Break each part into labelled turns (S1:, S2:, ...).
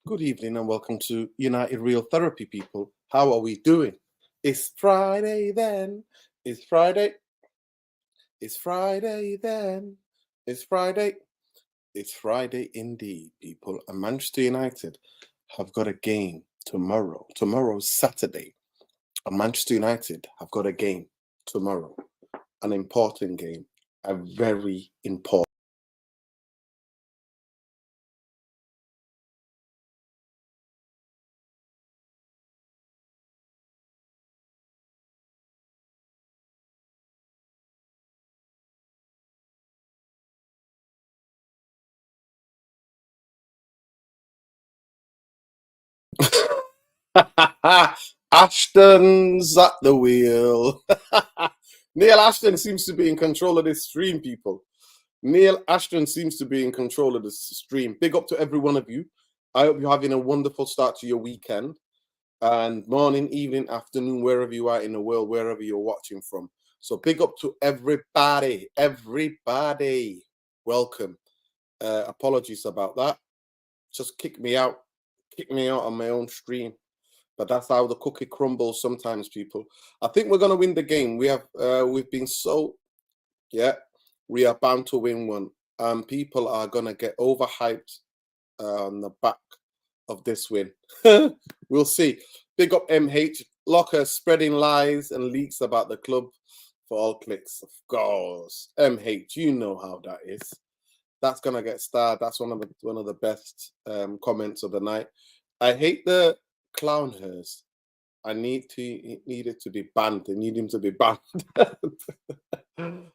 S1: Good evening and welcome to United Real Therapy, people. How are we doing? It's Friday then. It's Friday. It's Friday then. It's Friday. It's Friday indeed, people. And Manchester United have got a game tomorrow. Tomorrow's Saturday. And Manchester United have got a game tomorrow. An important game. A very important. Ashton's at the wheel. Neil Ashton seems to be in control of this stream, people. Neil Ashton seems to be in control of this stream. Big up to every one of you. I hope you're having a wonderful start to your weekend. And morning, evening, afternoon, wherever you are in the world, wherever you're watching from. So big up to everybody. Everybody. Welcome. Apologies about that. Just kick me out on my own stream. But that's how the cookie crumbles sometimes, people. I think we're going to win the game. We've been so, we are bound to win one. People are going to get overhyped on the back of this win. We'll see. Big up MH. Locker spreading lies and leaks about the club for all clicks. Of course. MH, you know how that is. That's going to get starred. That's one of the best comments of the night. I hate the clown hairs. I need it to be banned. I need him to be banned.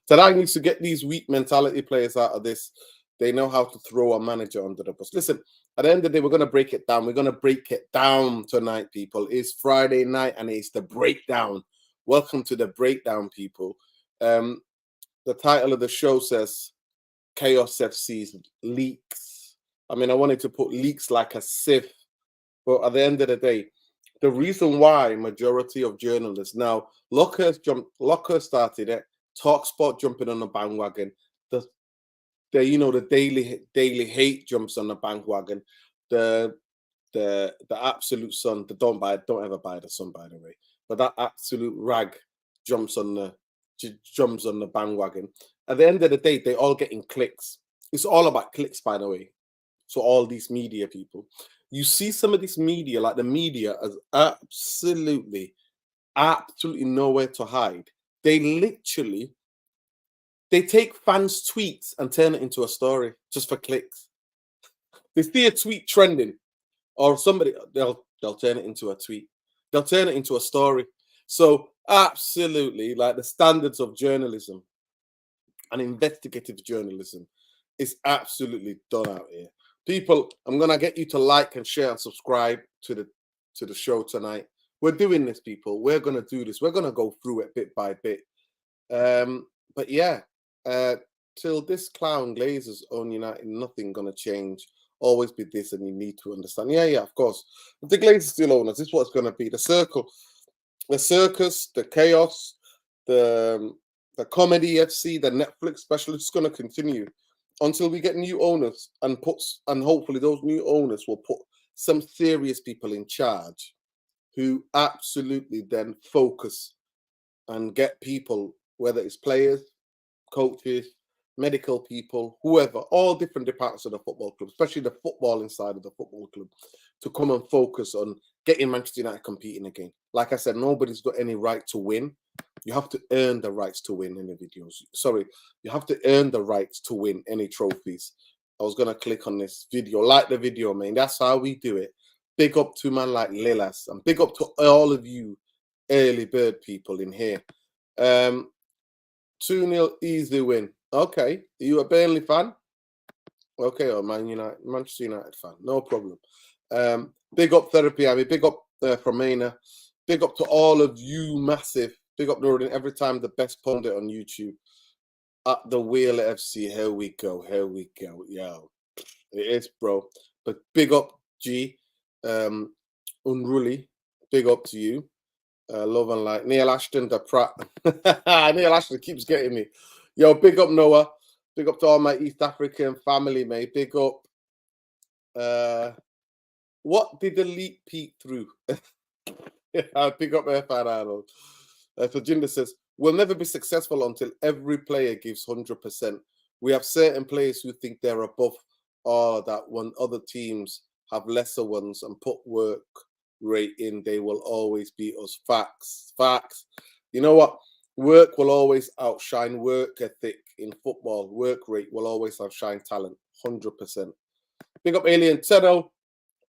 S1: So I need to get these weak mentality players out of this. They know how to throw a manager under the bus. Listen, at the end of the day, we're going to break it down. We're going to break it down tonight, people. It's Friday night and it's the breakdown. Welcome to the breakdown, people. The title of the show says Chaosfc's leaks. I mean, I wanted to put leaks like a sieve. But at the end of the day, the reason why majority of journalists now, Locker started it, TalkSport jumping on the bandwagon, the daily hate jumps on the bandwagon, the absolute Sun, don't ever buy the Sun, by the way, but that absolute rag jumps on the bandwagon. At the end of the day, they all getting clicks. It's all about clicks, by the way. So all these media people, you see some of this media, like the media, as absolutely nowhere to hide. They take fans' tweets and turn it into a story just for clicks. They see a tweet trending, or somebody, they'll turn it into a tweet. They'll turn it into a story. So absolutely, like the standards of journalism and investigative journalism is absolutely done out here. People, I'm gonna get you to like and share and subscribe to the show tonight. We're doing this, people. We're gonna do this. We're gonna go through it bit by bit. But yeah, till this clown Glazers own United, nothing gonna change. Always be this, and you need to understand. Yeah, of course. If the Glazers still own us, this is what's gonna be. The circle, the circus, the chaos, the comedy FC, the Netflix special is going to continue until we get new owners and hopefully those new owners will put some serious people in charge who absolutely then focus and get people, whether it's players, coaches, medical people, whoever, all different departments of the football club, especially the footballing side of the football club, to come and focus on getting Manchester United competing again. Like I said, nobody's got any right to win. You have to earn the rights to win any videos. Sorry, you have to earn the rights to win any trophies. I was going to click on this video. Like the video, man. That's how we do it. Big up to man like Lilas. And big up to all of you early bird people in here. 2-0 easy win. Okay. Are you a Burnley fan? Okay, or Manchester United fan. No problem. Big up Therapy, Abby. Big up Fromena. Big up to all of you, massive. Big up Northern. Every time the best pundit on YouTube. At the wheel FC. Here we go. Yo. It is, bro. But big up, G. Unruly. Big up to you. Love and light. Neil Ashton, the Pratt. Neil Ashton keeps getting me. Yo, big up Noah. Big up to all my East African family, mate. Big up What did the leak peek through? I'll pick up Fan Arnold. So Jinder says, we'll never be successful until every player gives 100%. We have certain players who think they're above or that when other teams have lesser ones and put work rate in, they will always beat us. Facts. You know what? Work will always outshine work ethic in football. Work rate will always outshine talent. 100%. Big up Alien Tedo.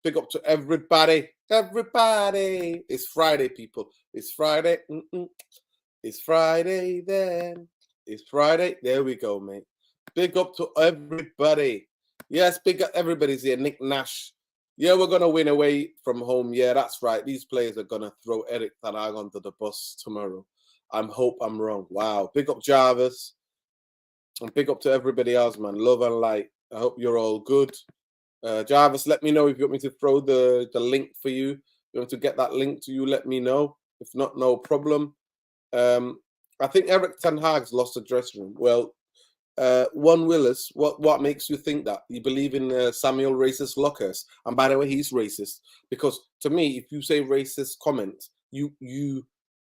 S1: Big up to everybody. Everybody. It's Friday, people. It's Friday. It's Friday then. It's Friday. There we go, mate. Big up to everybody. Yes, big up everybody's here. Nick Nash. Yeah, we're going to win away from home. Yeah, that's right. These players are going to throw Eric Ten Hag onto the bus tomorrow. I hope I'm wrong. Wow. Big up Jarvis. And big up to everybody else, man. Love and light. I hope you're all good. Jarvis, let me know if you want me to throw the link for you. If you want to get that link to you, let me know. If not, no problem. I think Eric Ten Hag's lost the dressing room. Well, Juan Willis, what makes you think that? You believe in Samuel Racist Lockhurst? And by the way, he's racist. Because to me, if you say racist comments, you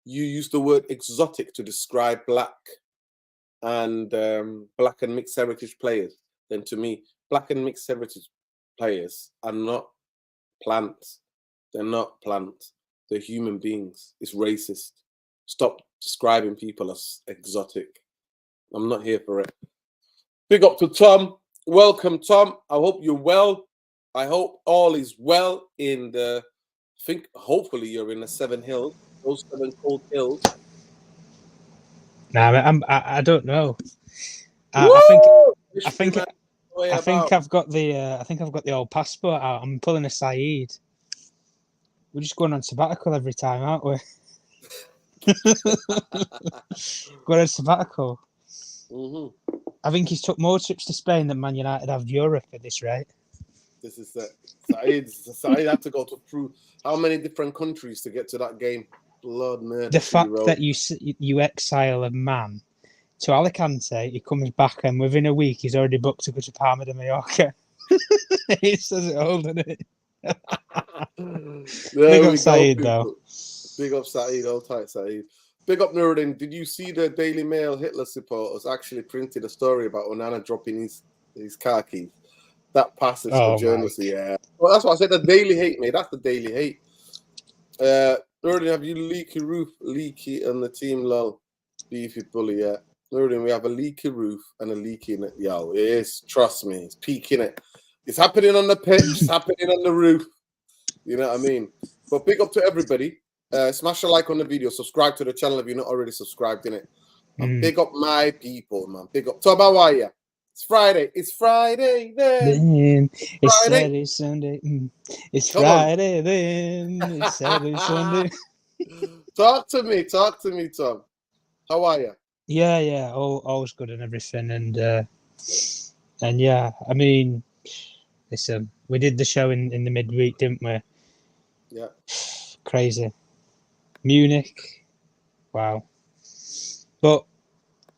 S1: use the word exotic to describe black and mixed heritage players. Then to me, black and mixed heritage players are not plants. They're not plants. They're human beings. It's racist. Stop describing people as exotic. I'm not here for it. Big up to Tom. Welcome, Tom. I hope you're well. I hope all is well in the... I think hopefully you're in the 7 hills. Those 7 cold hills.
S2: Nah, I don't know.
S1: I think
S2: I've got the old passport out. I'm pulling a Saeed. We're just going on sabbatical every time, aren't we? Going on sabbatical.
S1: Mm-hmm.
S2: I think he's took more trips to Spain than Man United have Europe at this rate.
S1: This is Saeed had to go through how many different countries to get to that game? Blood murder.
S2: The fact that you exile a man to Alicante, he comes back and within a week he's already booked to go to Palma de Mallorca. He says it all, doesn't it? Big up Saeed, though.
S1: Big up Saeed, all tight Saeed. Big up Nuruddin. Did you see the Daily Mail Hitler supporters actually printed a story about Onana dropping his car keys? That passage for journalists, yeah. Well, that's what I said. The Daily Hate, mate. That's the Daily Hate. Nuruddin, have you leaky roof, leaky, and the team lol, beefy bully? Yeah. Nuruddin, we have a leaky roof and a leaky in it. Yo, it is. Trust me, it's peaking it. It's happening on the pitch. It's happening on the roof. You know what I mean? But big up to everybody. Smash a like on the video. Subscribe to the channel if you're not already subscribed in it. And big up my people, man. Big up. Tom, how are you? It's Friday. It's Friday then.
S2: It's Saturday, Sunday. It's Friday then. It's Saturday, Sunday.
S1: Talk to me, Tom. How are you?
S2: Yeah. All's good and everything. And yeah, I mean, listen, we did the show in the midweek, didn't we?
S1: Yeah.
S2: Crazy. Munich. Wow. But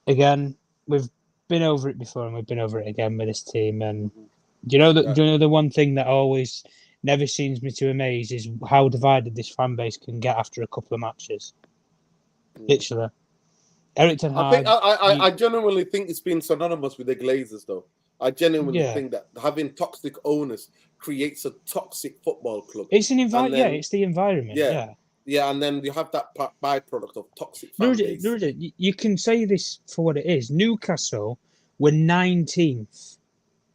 S2: again, we've been over it before and we've been over it again with this team. And do you know the one thing that always never seems me to amaze is how divided this fan base can get after a couple of matches. Literally. Eric Ten Hag.
S1: I genuinely think it's been synonymous with the Glazers, though. I genuinely think that having toxic owners creates a toxic football club.
S2: It's an environment. Yeah, it's the environment.
S1: Yeah, and then you have that byproduct of toxic fan base.
S2: You can say this for what it is. Newcastle were 19th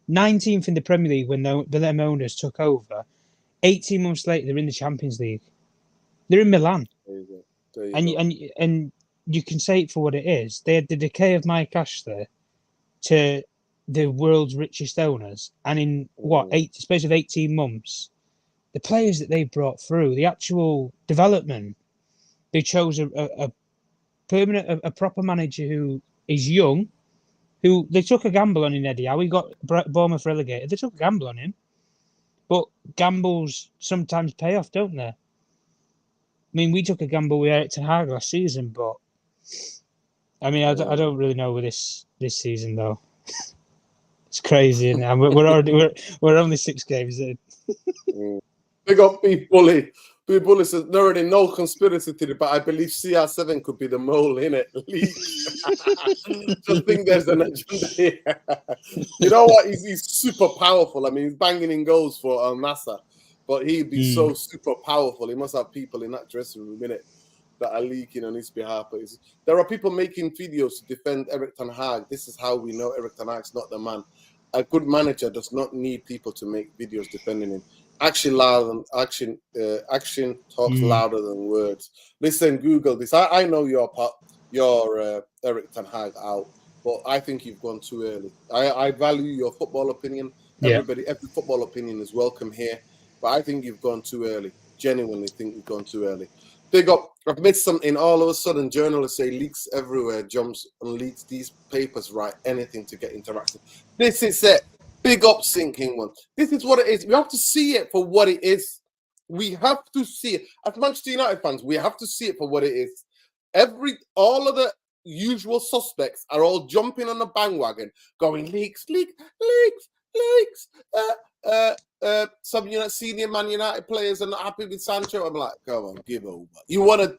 S2: in the Premier League when them owners took over. 18 months later, they're in the Champions League. They're in Milan.
S1: There you go.
S2: And you can say it for what it is. They had the decay of Mike Ashley to the world's richest owners, and in space of 18 months, the players that they brought through, the actual development, they chose a proper manager who is young, who they took a gamble on in Eddie Howe. He got Bournemouth relegated. They took a gamble on him, but gambles sometimes pay off, don't they? I mean, we took a gamble with Eric Ten Hag last season, but I mean, I don't really know with this season though. It's crazy, and we're only 6 games in.
S1: Big up Beef Bully. Beef Bully says, there already no conspiracy theory, but I believe CR7 could be the mole in it. Just think there's an agenda here. You know what? He's super powerful. I mean, he's banging in goals for NASA, but he'd be so super powerful. He must have people in that dressing room in it that are leaking on his behalf. But there are people making videos to defend Erik ten Hag. This is how we know Erik ten Hag's not the man. A good manager does not need people to make videos defending him. Action talks louder than words. Listen, Google this. I know your Erik ten Hag out, but I think you've gone too early. I value your football opinion. Every football opinion is welcome here, but I think you've gone too early. Genuinely think you've gone too early. Big up. I've missed something. All of a sudden, journalists say leaks everywhere. Jumps and leaks. These papers write anything to get interactive. This is it. Big up, sinking one. This is what it is. We have to see it for what it is. We have to see it. As Manchester United fans, we have to see it for what it is. All of the usual suspects are all jumping on the bandwagon, going leaks. Some senior Man United players are not happy with Sancho. I'm like, come on, give over. You wanna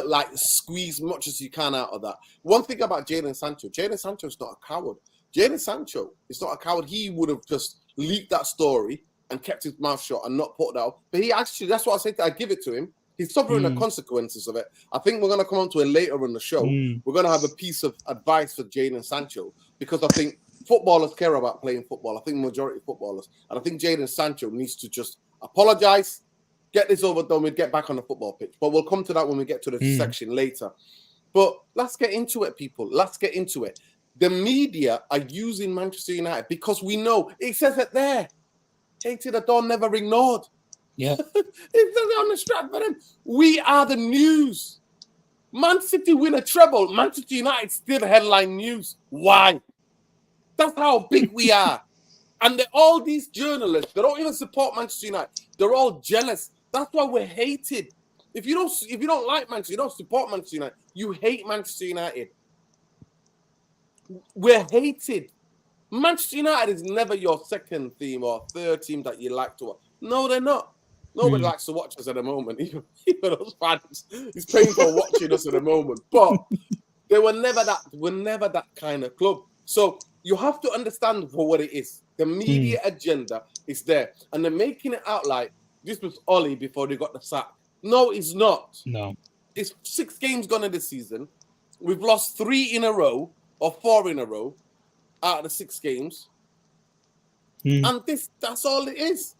S1: like squeeze much as you can out of that. One thing about Jadon Sancho is not a coward. Jadon Sancho is not a coward. He would have just leaked that story and kept his mouth shut and not put it out. But he actually, that's what I said. I give it to him. He's suffering the consequences of it. I think we're going to come on to it later in the show. We're going to have a piece of advice for Jadon Sancho because I think footballers care about playing football. I think majority of footballers. And I think Jadon Sancho needs to just apologize, get this over done with, get back on the football pitch. But we'll come to that when we get to the section later. But let's get into it, people. Let's get into it. The media are using Manchester United because we know it says it there. Hated the door, never ignored.
S2: Yeah.
S1: It says it on the strap for them. We are the news. Man City win a treble. Manchester United still headline news. Why? That's how big we are. And all these journalists, they don't even support Manchester United. They're all jealous. That's why we're hated. If you don't like Manchester, you don't support Manchester United. You hate Manchester United. We're hated. Manchester United is never your second team or third team that you like to watch. No, they're not. Nobody likes to watch us at the moment. Even those fans. It's painful watching us at the moment. But they were never that. We're never that kind of club. So you have to understand for what it is. The media agenda is there, and they're making it out like this was Ollie before they got the sack. No, it's not.
S2: No,
S1: it's 6 games gone in the season. We've lost 3 in a row or 4 in a row out of the 6 games. And that's all it is.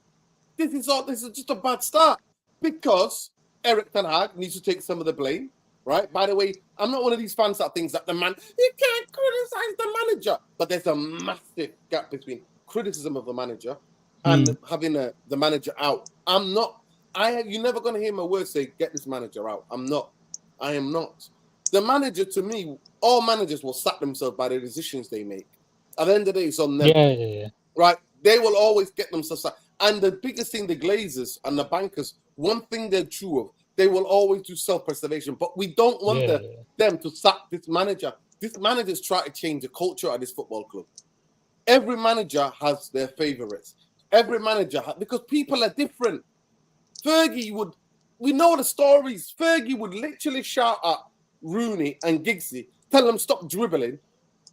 S1: This is just a bad start because Erik ten Hag needs to take some of the blame, right? By the way, I'm not one of these fans that thinks that you can't criticize the manager, but there's a massive gap between criticism of the manager and having the manager out. You're never going to hear my words say, get this manager out. I am not. The manager, to me, all managers will sack themselves by the decisions they make. At the end of the day, it's on them.
S2: Yeah.
S1: Right? They will always get themselves sacked. And the biggest thing, the Glazers and the bankers, one thing they're true of, they will always do self-preservation. But we don't want them to sack this manager. This manager's trying to change the culture at this football club. Every manager has their favorites. Every manager because people are different. We know the stories. Fergie would literally shout at Rooney and Giggsy, tell them stop dribbling.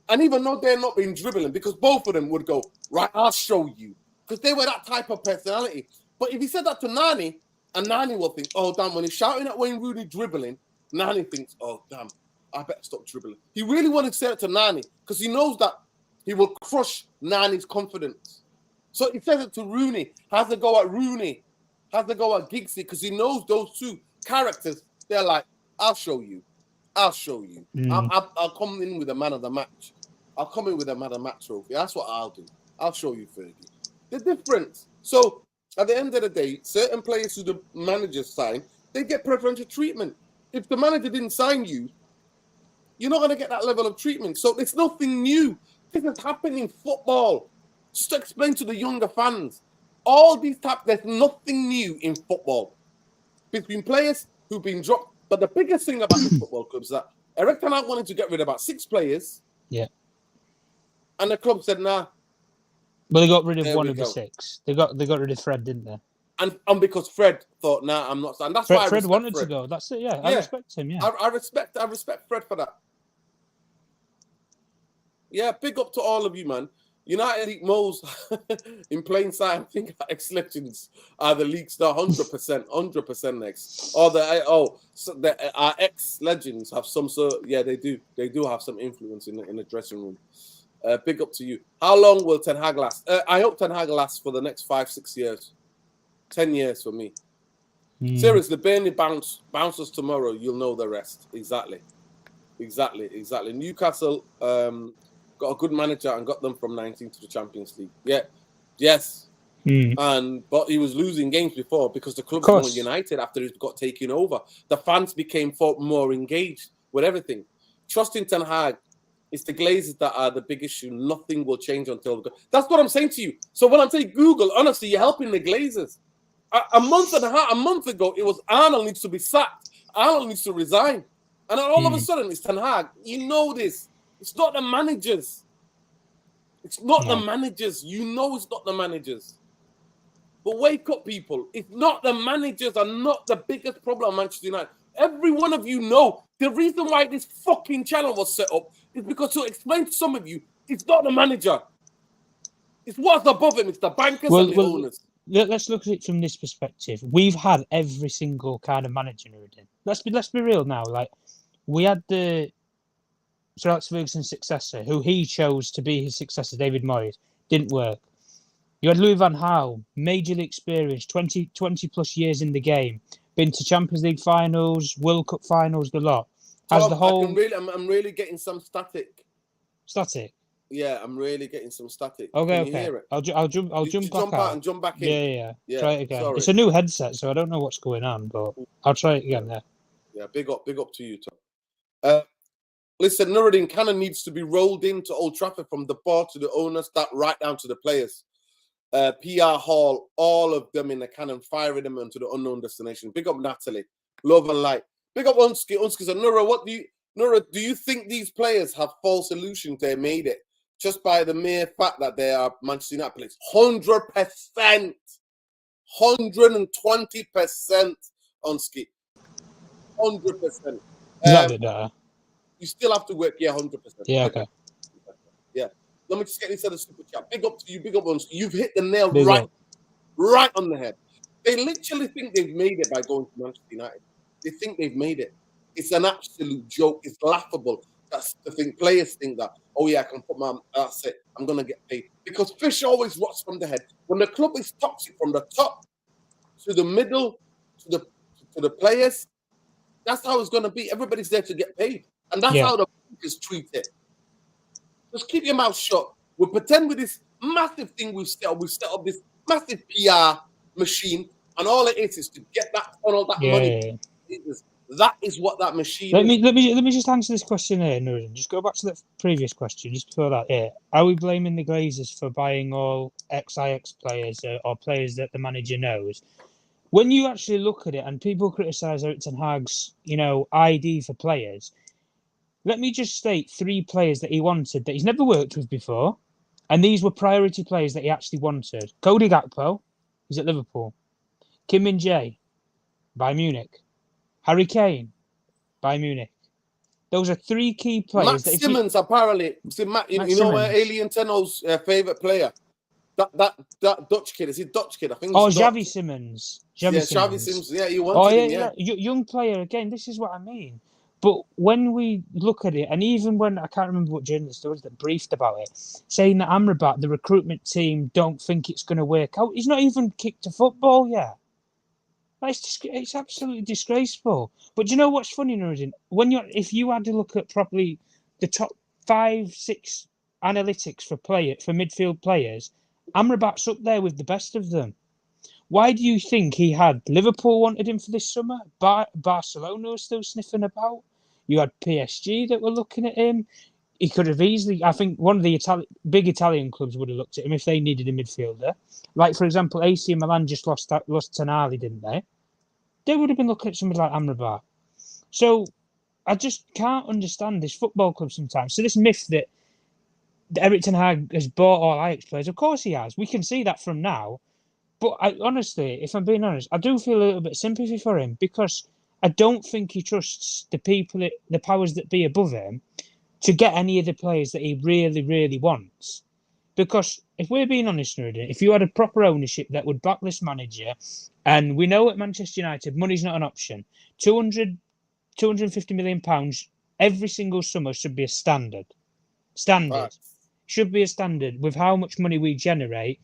S1: And even though they're not being dribbling, because both of them would go, right, I'll show you. Because they were that type of personality. But if he said that to Nani, and Nani will think, oh, damn, when he's shouting at Wayne Rooney dribbling, Nani thinks, oh, damn, I better stop dribbling. He really wanted to say it to Nani because he knows that he will crush Nani's confidence. So he says it to Rooney, has to go at Rooney, has to go at Giggsy, because he knows those 2 characters, they're like, I'll show you. I'll come in with a man of the match. I'll come in with a man of the match trophy. That's what I'll do. I'll show you, Fergie. The difference. So at the end of the day, certain players who the managers sign, they get preferential treatment. If the manager didn't sign you, you're not going to get that level of treatment. So it's nothing new. This has happened in football. Just to explain to the younger fans, all these there's nothing new in football. Between players who've been dropped. But the biggest thing about the football club is that Erik ten Hag wanted to get rid of about 6 players.
S2: Yeah.
S1: And the club said, nah.
S2: But they got rid of one of the 6. They got rid of Fred, didn't they?
S1: And because Fred thought, nah, I'm not, and that's why I
S2: Fred
S1: respect
S2: wanted
S1: Fred.
S2: to go. That's it. Yeah, I
S1: Yeah.
S2: respect him. Yeah,
S1: I respect Fred for that. Yeah, big up to all of you, man. United League Moles in plain sight. I think our ex-legends are the league star 100% next. Or our ex-legends have some sort. Yeah, they do have some influence in the dressing room. Big up to you. How long will Ten Hag last? I hope Ten Hag lasts for the next 5-6 years, 10 years for me. Seriously, Burnley bounces tomorrow. You'll know the rest. Exactly. Newcastle got a good manager and got them from 19 to the Champions League. Yeah, yes. But he was losing games before because the clubs weren't united after he got taken over. The fans became more engaged with everything. Trusting Ten Hag, it's the Glazers that are the big issue. Nothing will change until that's what I'm saying to you. So when I'm saying Google, honestly, you're helping the Glazers. A month ago, it was Arnold needs to be sacked. Arnold needs to resign. And then all of a sudden, it's Ten Hag. You know this. It's not the managers. It's not the managers. You know it's not the managers. But wake up, people. It's not the managers are not the biggest problem at Manchester United. Every one of you know the reason why this fucking channel was set up is because to explain to some of you, it's not the manager. It's what's above him. It's the bankers and the owners.
S2: Let's look at it from this perspective. We've had every single kind of manager. Let's be real now. Like, we had the Sir Alex Ferguson's successor, who he chose to be his successor, David Moyes. Didn't work. You had Louis van Gaal, majorly experienced, 20 plus years in the game, been to Champions League finals, World Cup finals, the lot.
S1: Tom, I'm really getting some static.
S2: Static?
S1: Yeah, I'm really getting some static.
S2: Okay,
S1: Can you hear it?
S2: I'll jump
S1: jump out and jump back
S2: in. Yeah. Try it again. Sorry. It's a new headset, so I don't know what's going on, but I'll try it again there.
S1: Yeah, big up to you, Tom. Listen, Nuruddin Cannon needs to be rolled into Old Trafford from the board to the owners, that right down to the players. PR Hall, all of them in the cannon, firing them into the unknown destination. Big up Natalie, love and light. Big up Unski. Unski said, Nura, do you think these players have false illusions they made it just by the mere fact that they are Manchester United players? 100%, 120%, Unski, 100%.
S2: Is that a bit better?
S1: You still have to work, 100%.
S2: Yeah, okay.
S1: Yeah. Let me just get inside the super chat. Big up to you, big up on. You've hit the nail right on the head. They literally think they've made it by going to Manchester United. They think they've made it. It's an absolute joke. It's laughable. That's the thing. Players think that, oh yeah, I can put that's it. I'm going to get paid. Because fish always rots from the head. When the club is toxic from the top to the middle to the players, that's how it's going to be. Everybody's there to get paid. And that's how the is treated. Just keep your mouth shut. We'll pretend with this massive thing we've set up. We've set up this massive PR machine, and all it is to get that funnel, that money. That is what that machine is.
S2: Let me just answer this question here, Nuruddin. Just go back to the previous question, just before that here. Are we blaming the Glazers for buying all ex-Ajax players or players that the manager knows? When you actually look at it, and people criticise Erik ten Hag's, ID for players, let me just state 3 players that he wanted that he's never worked with before, and these were priority players that he actually wanted. Cody Gakpo, he's at Liverpool. Kim Min-jae, Bayern Munich. Harry Kane, Bayern Munich. Those are 3 key players.
S1: Matt Simmons, apparently. You know Alien Tenno's favourite player? That Dutch kid. Is he Dutch kid? I think.
S2: Xavi Simmons.
S1: Xavi Simmons. Yeah, you wanted him.
S2: Young player again. This is what I mean. But when we look at it, and even when I can't remember what journalist it was that briefed about it, saying that Amrabat, the recruitment team, don't think it's going to work out. He's not even kicked a football yet. It's absolutely disgraceful. But do you know what's funny, Nuruddin? If you had to look at properly the top 5-6 analytics for midfield players, Amrabat's up there with the best of them. Why do you think he had Liverpool wanted him for this summer? Barcelona was still sniffing about. You had PSG that were looking at him. He could have easily, I think one of the big Italian clubs would have looked at him if they needed a midfielder. Like, for example, AC Milan just lost Tonali, didn't they? They would have been looking at somebody like Amrabat. So I just can't understand this football club sometimes. So this myth that Erik ten Hag has bought all Ajax players, of course he has. We can see that from now. But honestly, if I'm being honest, I do feel a little bit of sympathy for him because I don't think he trusts the people, the powers that be above him, to get any of the players that he really, really wants. Because if we're being honest, Nuruddin, if you had a proper ownership that would back this manager, and we know at Manchester United, money's not an option. 250 million pounds every single summer should be a standard. Should be a standard with how much money we generate.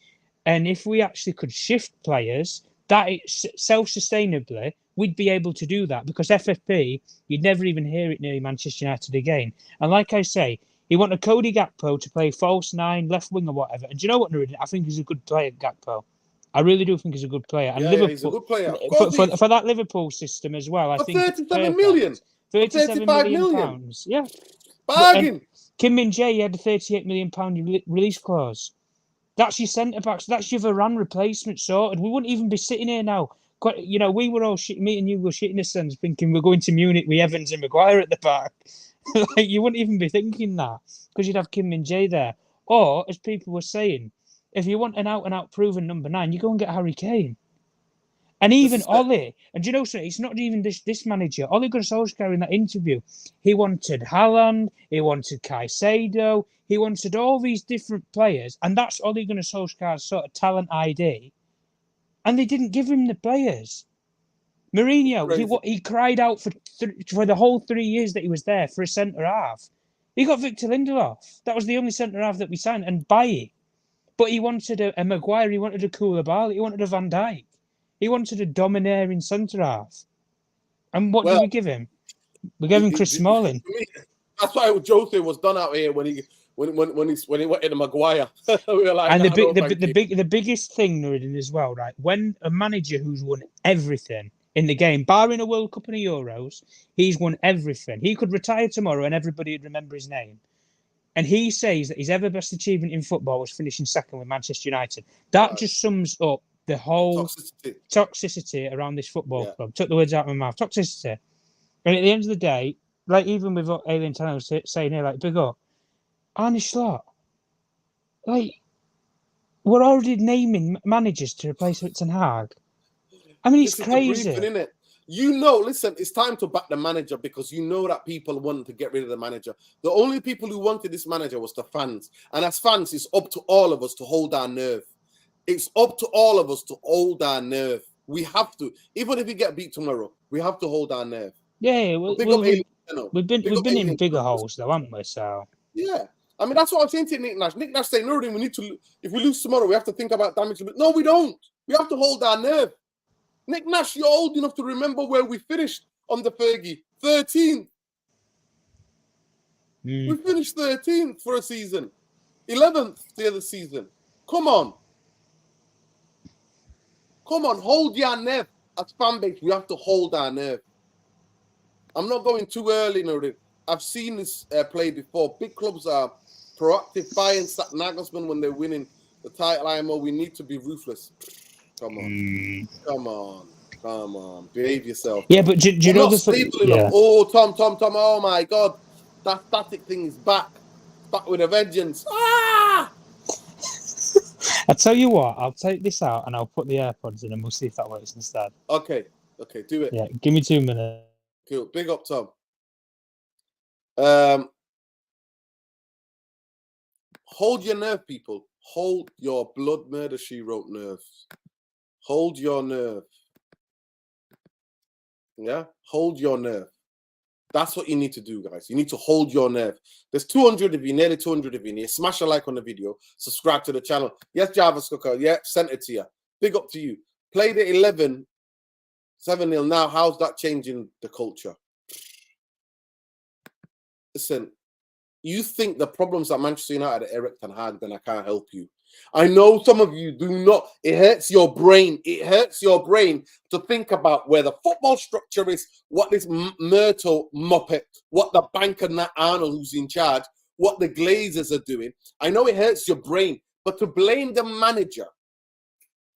S2: And if we actually could shift players that self-sustainably, we'd be able to do that because FFP, you'd never even hear it near Manchester United again. And like I say, he wanted Cody Gakpo to play false nine, left wing or whatever. And do you know what, Nuruddin? I think he's a good player, Gakpo. I really do think he's a good player. And
S1: Liverpool, he's a good player.
S2: For that Liverpool system as well, I think
S1: 37 million.
S2: 37 million pounds. Yeah.
S1: Bargain.
S2: Kim Min-jae had a 38 million pound release clause. That's your centre backs. That's your Varane replacement sorted. We wouldn't even be sitting here now. You know, we were all me and you were shitting ourselves thinking we're going to Munich with Evans and Maguire at the back. Like, you wouldn't even be thinking that because you'd have Kim Min-jae there. Or, as people were saying, if you want an out-and-out proven number 9, you go and get Harry Kane. And even Ole, and do you know something? It's not even this manager. Ole Gunnar Solskjaer in that interview, he wanted Haaland, he wanted Caicedo, he wanted all these different players, and that's Ole Gunnar Solskjaer's sort of talent ID. And they didn't give him the players. Mourinho, he cried out for the whole 3 years that he was there for a centre half. He got Victor Lindelof. That was the only centre half that we signed, and Bailly. But he wanted a Maguire, he wanted a Koulibaly, he wanted a Van Dijk. He wanted a domineering centre half. And what did we give him? We gave him Chris Smalling.
S1: That's why Jose was done out here when he went into Maguire. We were like,
S2: and the biggest thing, Nuruddin, as well, right? When a manager who's won everything in the game, barring a World Cup and a Euros, he's won everything. He could retire tomorrow and everybody would remember his name. And he says that his ever best achievement in football was finishing second with Manchester United. That just sums up the whole toxicity around this football club. Took the words out of my mouth. Toxicity. And at the end of the day, like even with what Alien Talent was saying here, like big up, Arne Slot. Like, we're already naming managers to replace Ten Hag. I mean, it's crazy.
S1: Briefing, innit? You know, listen, it's time to back the manager because you know that people wanted to get rid of the manager. The only people who wanted this manager was the fans. And as fans, it's up to all of us to hold our nerve. It's up to all of us to hold our nerve. We have to. Even if we get beat tomorrow, we have to hold our nerve.
S2: Yeah, we've been in bigger holes though, haven't we? So
S1: yeah. I mean, that's what I'm saying to Nick Nash. Nick Nash saying, no, we need to, if we lose tomorrow, we have to think about damage. No, we don't. We have to hold our nerve. Nick Nash, you're old enough to remember where we finished on the Fergie. 13th. We finished 13th for a season. 11th the other season. Come on. Come on, hold your nerve. As fan base, we have to hold our nerve. I'm not going too early, Nuruddin. I've seen this play before. Big clubs are proactive, buying Nagelsmann when they're winning the title. IMO, we need to be ruthless. Come on. Come on. Behave yourself.
S2: Yeah, but do you know the
S1: stable enough. Oh, Tom. Oh, my God. That static thing is back. Back with a vengeance. Ah!
S2: I'll tell you what. I'll take this out and I'll put the AirPods in and we'll see if that works instead.
S1: Okay, do it.
S2: Yeah, give me 2 minutes.
S1: Cool. Big up, Tom. Hold your nerve, people. Hold your blood murder, she wrote nerves. Hold your nerve. Yeah? Hold your nerve. That's what you need to do, guys. You need to hold your nerve. There's 200 of you, nearly 200 of you here. Smash a like on the video. Subscribe to the channel. Yes, Jarvis Cooker. Yeah, sent it to you. Big up to you. Played at 11, 7-0. Now, how's that changing the culture? Listen, you think the problems at Manchester United are Erik Ten Hag, then I can't help you. I know some of you do not. It hurts your brain. It hurts your brain to think about where the football structure is, what this Myrtle Muppet, what the banker Nat Arnold, who's in charge, what the Glazers are doing. I know it hurts your brain, but to blame the manager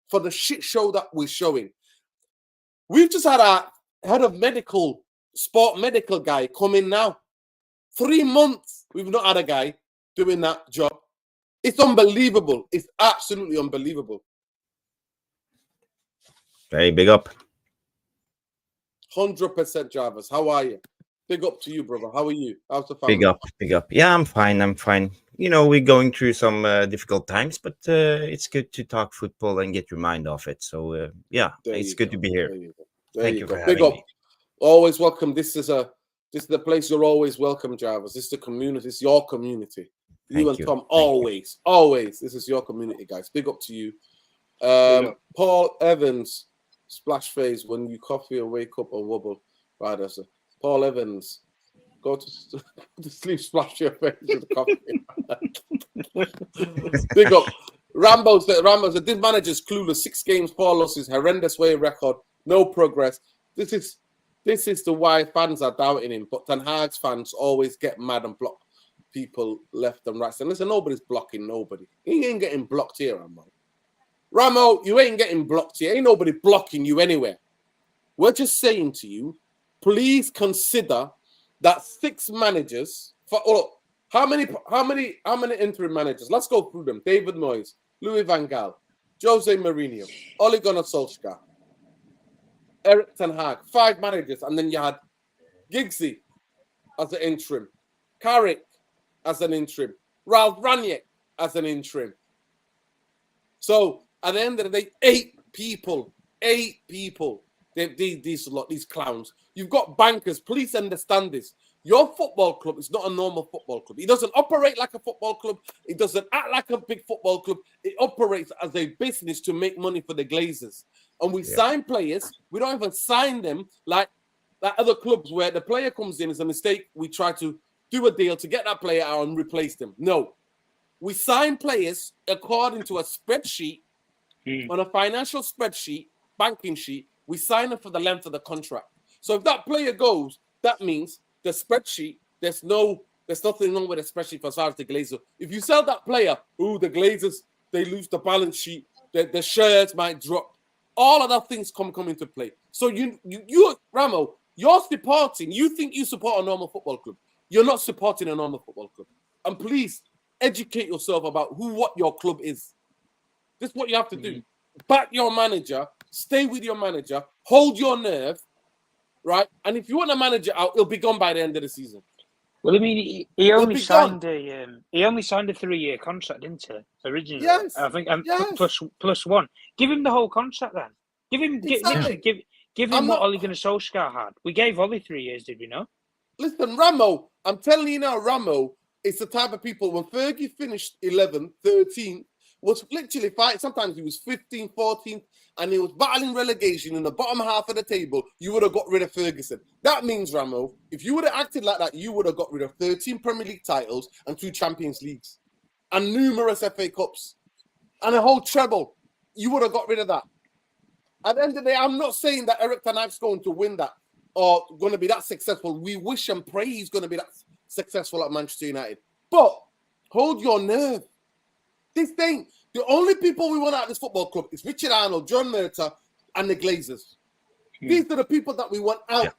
S1: for the shit show that we're showing. We've just had our head of sport medical guy come in now. 3 months, we've not had a guy doing that job. It's unbelievable. It's absolutely unbelievable.
S3: Hey, big up.
S1: 100% Jarvis. How are you? Big up to you, brother. How are you? How's the family?
S3: Big up, big up. Yeah, I'm fine. I'm fine. You know, we're going through some difficult times, but it's good to talk football and get your mind off it. So yeah,
S1: There
S3: it's
S1: you
S3: good
S1: go.
S3: to be here.
S1: There you go. There
S3: Thank
S1: you
S3: you
S1: go.
S3: for
S1: Big
S3: having
S1: up.
S3: me.
S1: Always welcome. This is the place you're always welcome, Jarvis. This is the community. It's your community. You
S3: Thank
S1: and
S3: you.
S1: Tom,
S3: Thank you.
S1: always, always. This is your community, guys. Big up to you.
S2: up.
S1: Paul Evans, splash face when you coffee and wake up or wobble. Right, that's it. Paul Evans, go to sleep, splash your face with coffee. Big up. Rambo said, this manager's clueless. 6 games, 4 losses, horrendous way record, no progress. This is the why fans are doubting him. But Ten Hag's fans always get mad and block people left and right. And listen, nobody's blocking nobody. He ain't getting blocked here, Rambo. Ramo, you ain't getting blocked here. Ain't nobody blocking you anywhere. We're just saying to you, please consider that 6 managers how many interim managers? Let's go through them. David Moyes, Louis van Gaal, Jose Mourinho, Ole Gunnar Solskjaer, Eric Ten Hag, 5 managers, and then you had Giggsy as an interim, Carrick as an interim, Ralph Ranieri as an interim. So at the end of the day, 8 people. These clowns. You've got bankers. Please understand this. Your football club is not a normal football club. It doesn't operate like a football club. It doesn't act like a big football club. It operates as a business to make money for the Glazers. And we sign players. We don't even sign them like other clubs where the player comes in as a mistake. We try to do a deal to get that player out and replace them. No. We sign players according to a spreadsheet, on a financial spreadsheet, banking sheet. We sign them for the length of the contract. So if that player goes, that means the spreadsheet, there's nothing wrong with the spreadsheet as far as the Glazers. If you sell that player, the Glazers, they lose the balance sheet, the shares might drop. All of that things come into play. So you Ramo, you're supporting, you think you support a normal football club. You're not supporting a normal football club. And please educate yourself about what your club is. This is what you have to do. Back your manager, stay with your manager, hold your nerve, right? And if you want a manager out, he'll be gone by the end of the season.
S2: Well, I mean, he only signed a 3-year contract, didn't he? Originally,
S1: yes.
S2: I think plus 1. Give him the whole contract then. Give him what Ole Gunnar Solskjaer had. We gave Ole 3 years, did we not?
S1: Listen, Ramo, I'm telling you now, Ramo, it's the type of people when Fergie finished 11th, 13th, was literally fighting. Sometimes he was 15th, 14th, and he was battling relegation in the bottom half of the table. You would have got rid of Ferguson. That means, Ramo, if you would have acted like that, you would have got rid of 13 Premier League titles and 2 Champions Leagues and numerous FA Cups and a whole treble. You would have got rid of that. At the end of the day, I'm not saying that Eric Ten Hag's going to win that or going to be that successful. We wish and pray he's going to be that successful at Manchester United. But hold your nerve. This thing, the only people we want out of this football club is Richard Arnold, John Murta, and the Glazers. These are the people that we want out. Yeah.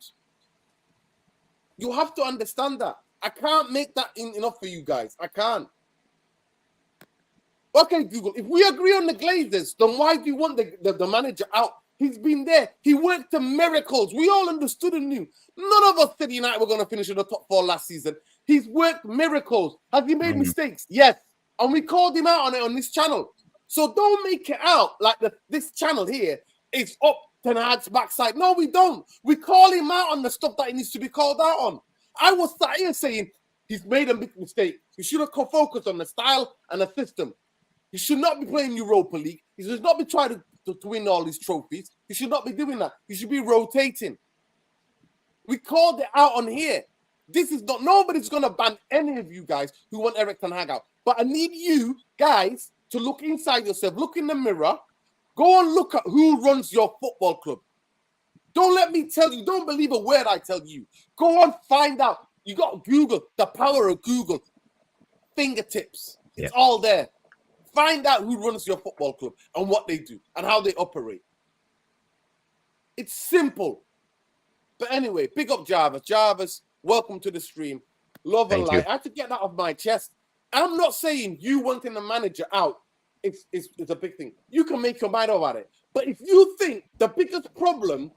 S1: You have to understand that. I can't make that enough for you guys. I can't. Okay, Google, if we agree on the Glazers, then why do you want the manager out? He's been there. He worked the miracles. We all understood and knew. None of us said United were going to finish in the top 4 last season. He's worked miracles. Has he made mistakes? Yes. And we called him out on it on this channel. So don't make it out like this channel here is up Ten Hag's backside. No, we don't. We call him out on the stuff that he needs to be called out on. I was sat here saying he's made a big mistake. He should have focused on the style and the system. He should not be playing Europa League. He should not be trying to win all these trophies. He should not be doing that. He should be rotating. We called it out on here. This is not, nobody's going to ban any of you guys who want Eric Ten Hag out. But I need you guys to look inside yourself, look in the mirror, go and look at who runs your football club. Don't let me tell you, don't believe a word I tell you. Go and find out. You got Google, the power of Google. Fingertips. It's all there. Find out who runs your football club and what they do and how they operate. It's simple. But anyway, big up Jarvis. Jarvis, welcome to the stream. Love and light. I have to get that off my chest. I'm not saying you wanting the manager out is a big thing. You can make your mind about it. But if you think the biggest problem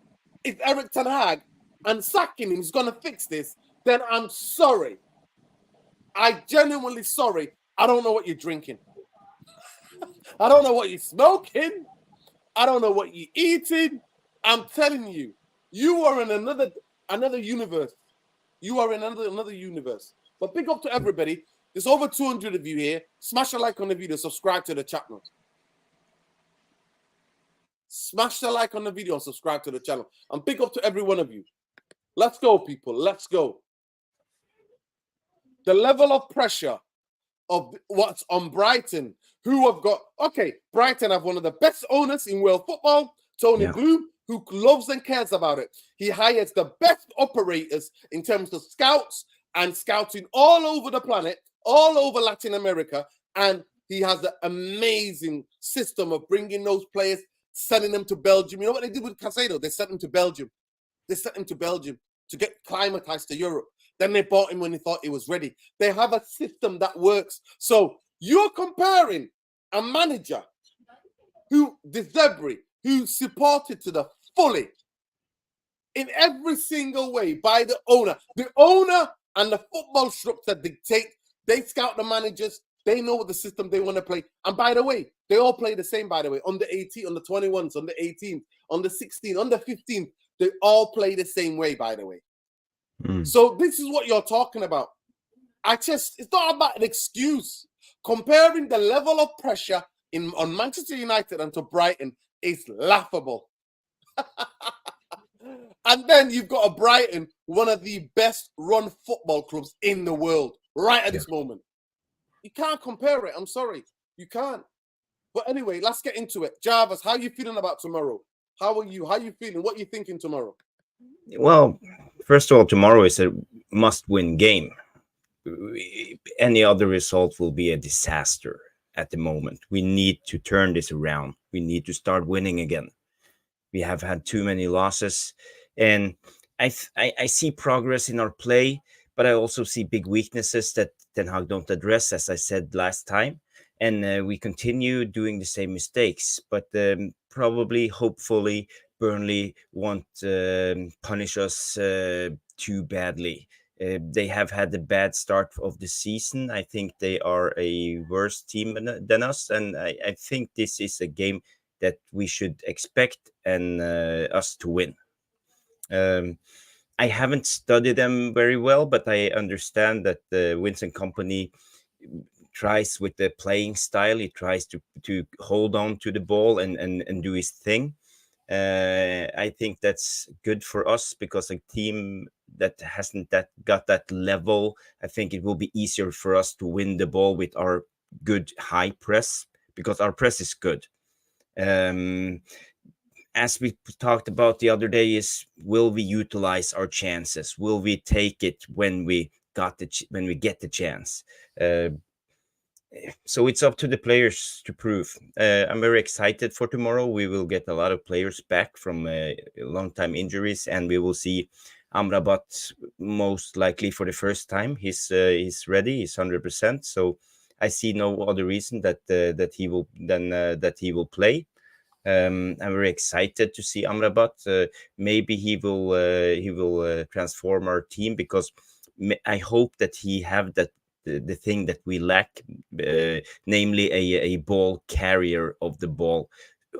S1: is Eric Ten Hag and sacking him is going to fix this, then I'm sorry. I genuinely sorry. I don't know what you're drinking. I don't know what you're smoking. I don't know what you're eating. I'm telling you, you are in another universe. You are in another universe. But big up to everybody. There's over 200 of you here. Smash a like on the video. Subscribe to the channel. Smash the like on the video and subscribe to the channel. And big up to every one of you. Let's go, people. Let's go. The level of pressure of what's on Brighton, who have got, okay, Brighton have one of the best owners in world football, Tony Bloom, who loves and cares about it. He hires the best operators in terms of scouts and scouting all over the planet, all over Latin America, and he has an amazing system of bringing those players, sending them to Belgium. You know what they did with Casado? They sent him to Belgium. They sent him to Belgium to get climatized to Europe. Then they bought him when they thought he was ready. They have a system that works. So you're comparing a manager who, De Zerbi, who supported to the fully in every single way by the owner. The owner and the football structure dictate. They scout the managers. They know what the system they want to play. And by the way, they all play the same, by the way. On the 18, on the 21s, on the 18th, on the 16th, on the 15th. They all play the same way, by the way. So this is what you're talking about. It's not about an excuse. Comparing the level of pressure on Manchester United and to Brighton is laughable. And then you've got a Brighton, one of the best run football clubs in the world, right at this moment. You can't compare it. I'm sorry. You can't. But anyway, let's get into it. Jarvis, how are you feeling about tomorrow? How are you? How are you feeling? What are you thinking tomorrow?
S3: Well, first of all, tomorrow is a must-win game. Any other result will be a disaster at the moment. We need to turn this around. We need to start winning again. We have had too many losses, and I see progress in our play, but I also see big weaknesses that Ten Hag don't address, as I said last time. And we continue doing the same mistakes, but probably, hopefully, Burnley won't punish us too badly. They have had a bad start of the season. I think they are a worse team than us, and I think this is a game that we should expect and us to win. I haven't studied them very well, but I understand that the Vincent Company tries with the playing style. He tries to hold on to the ball and do his thing. I think that's good for us because a team that hasn't got that level, I think it will be easier for us to win the ball with our good high press because our press is good. As we talked about the other day, is will we utilize our chances? Will we take it when we get the chance? So it's up to the players to prove. I'm very excited for tomorrow. We will get a lot of players back from long time injuries, and we will see Amrabat most likely for the first time. He's ready. He's 100%. So I see no other reason that he will play. I'm very excited to see Amrabat. Maybe he will transform our team because I hope that he have that the thing that we lack, namely a ball carrier of the ball,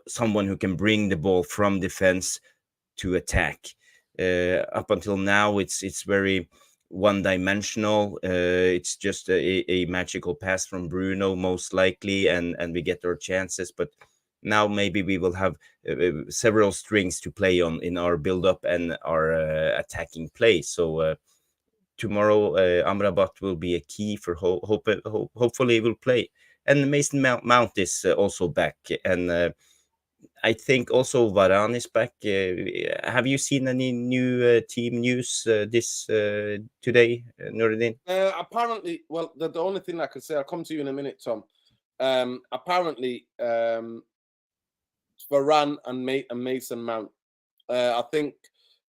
S3: someone who can bring the ball from defense to attack. Up until now, it's very one-dimensional. It's just a magical pass from Bruno, most likely, and we get our chances. But now maybe we will have several strings to play on in our build-up and our attacking play. So tomorrow, Amrabat will be a key for hopefully he will play. And Mason Mount is also back. And I think also Varane is back. Have you seen any new team news this today, Nuruddin?
S1: Apparently, well, the only thing I could say, I'll come to you in a minute, Tom. Apparently, Varane and Mason Mount. I think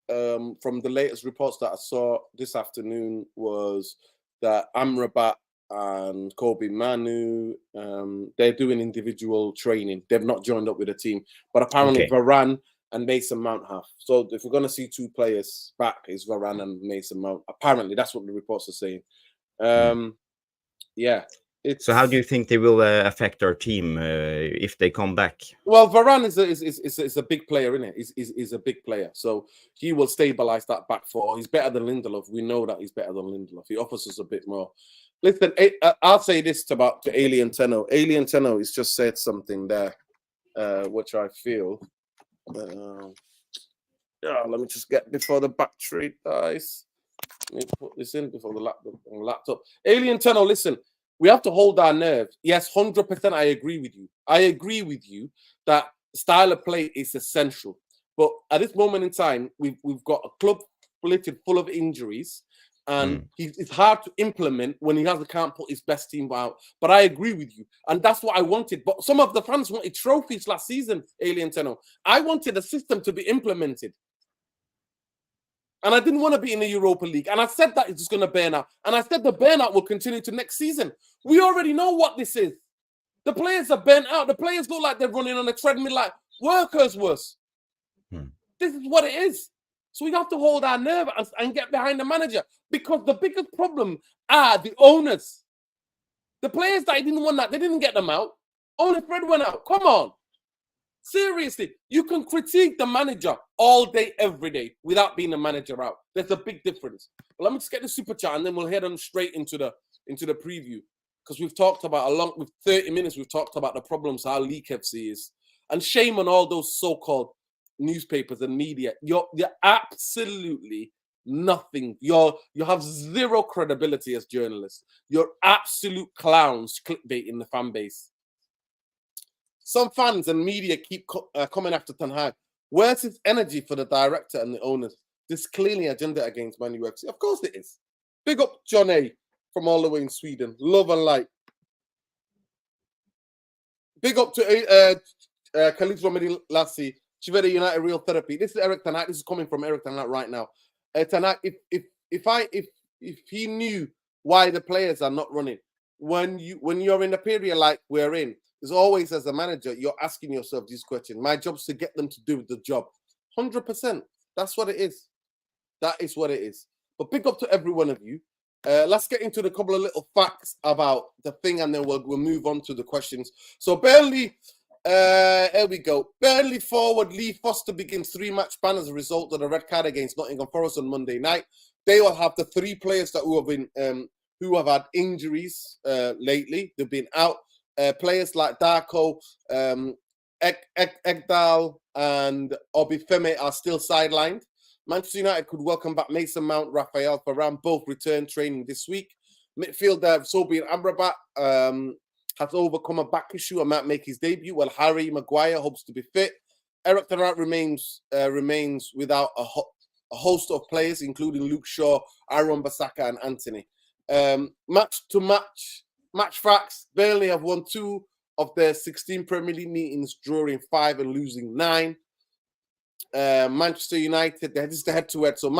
S1: from the latest reports that I saw this afternoon was that Amrabat and Kobe Manu. They're doing individual training. They've not joined up with a team, but apparently
S3: Okay.
S1: Varane and Mason Mount have. So if we're going to see 2 players back, it's Varane and Mason Mount. Apparently, that's what the reports are saying. Yeah.
S3: So how do you think they will affect our team if they come back?
S1: Well, Varane is a big player, isn't it? He's a big player, so he will stabilize that back four. He's better than Lindelof. We know that he's better than Lindelof. He offers us a bit more. Listen, I'll say this to Alien Tenno. Alien Tenno has just said something there, which I feel. Let me just get before the battery dies. Let me put this in before the laptop. Alien Tenno, listen. We have to hold our nerve. Yes, 100%. I agree with you. I agree with you that style of play is essential. But at this moment in time, we've got a club littered full of injuries, and it's hard to implement when he can't put his best team out. But I agree with you, and that's what I wanted. But some of the fans wanted trophies last season, Alien Tenno. I wanted a system to be implemented. And I didn't want to be in the Europa League. And I said that it's just going to burn out. And I said the burnout will continue to next season. We already know what this is. The players are burnt out. The players look like they're running on a treadmill like workers was. This is what it is. So we have to hold our nerve and get behind the manager. Because the biggest problem are the owners. The players that didn't want that, they didn't get them out. Only Fred went out. Come on. Seriously, you can critique the manager all day, every day, without being the manager out. There's a big difference. Well, let me just get the super chat, and then we'll head on straight into the preview, because we've talked about with 30 minutes. We've talked about the problems how League FC is, and shame on all those so-called newspapers and media. You're absolutely nothing. You have zero credibility as journalists. You're absolute clowns, clickbaiting the fan base. Some fans and media keep coming after Ten Hag. Where's his energy for the director and the owners? This clearly agenda against Man UFC. Of course it is. Big up John A. from all the way in Sweden. Love and light. Big up to Khalid Romedy Lassie. Chivera United Real Therapy. This is Eric Ten Hag. This is coming from Eric Ten Hag right now. Ten Hag, if he knew why the players are not running, when you're in a period like we're in, there's always, as a manager, you're asking yourself these questions. My job's to get them to do the job. 100%. That's what it is. That is what it is. But big up to every one of you. Let's get into the couple of little facts about the thing, and then we'll move on to the questions. So Burnley, here we go. Burnley forward Lee Foster begins 3-match ban as a result of the red card against Nottingham Forest on Monday night. They will have the 3 players that who have had injuries lately. They've been out. Players like Darko, Ekdal, and Obifeme are still sidelined. Manchester United could welcome back Mason Mount, Raphael Varane, both return training this week. Midfielder Sobi Amrabat has overcome a back issue and might make his debut, while Harry Maguire hopes to be fit. Eric Ten Hag remains without a host of players, including Luke Shaw, Aaron Bissaka, and Anthony. Match facts: Burnley have won 2 of their 16 Premier League meetings, drawing 5 and losing 9. Manchester United, this is the head-to-head. So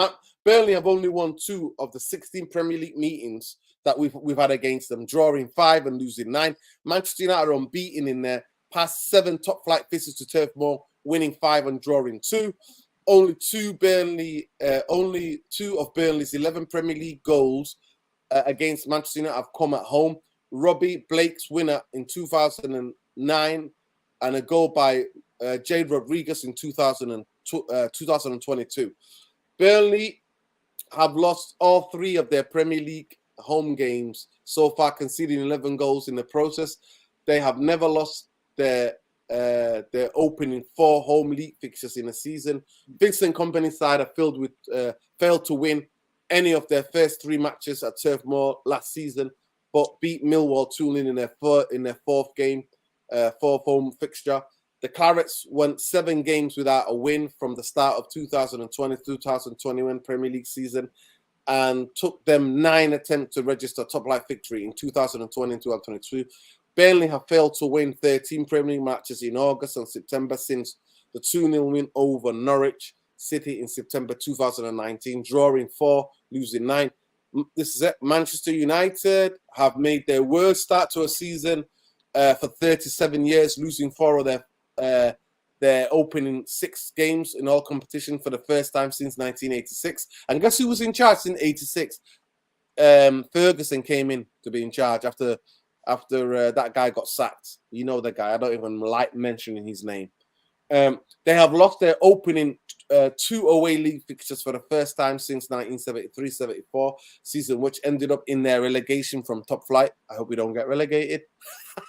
S1: Burnley have only won 2 of the 16 Premier League meetings that we've had against them, drawing 5 and losing 9. Manchester United are unbeaten in their past 7 top-flight visits to Turf Moor, winning 5 and drawing 2. Only 2 of Burnley's 11 Premier League goals against Manchester United have come at home. Robbie Blake's winner in 2009 and a goal by Jade Rodriguez in 2022. Burnley have lost all 3 of their Premier League home games so far, conceding 11 goals in the process. They have never lost their opening 4 home league fixtures in a season. Vincent Kompany's side are failed to win any of their first 3 matches at Turf Moor last season, but beat Millwall 2-0 in their 4th game, 4th home fixture. The Clarets went 7 games without a win from the start of 2020-2021 Premier League season, and took them 9 attempts to register top-flight victory in 2020 and 2022. Burnley have failed to win 13 Premier League matches in August and September since the 2-0 win over Norwich City in September 2019, drawing 4, losing 9. This is it. Manchester United have made their worst start to a season for 37 years, losing 4 of their opening 6 games in all competition for the first time since 1986. And guess who was in charge in 86? Ferguson came in to be in charge after that guy got sacked. You know the guy. I don't even like mentioning his name. They have lost their opening 2 away league fixtures for the first time since 1973-74 season, which ended up in their relegation from top flight. I hope we don't get relegated.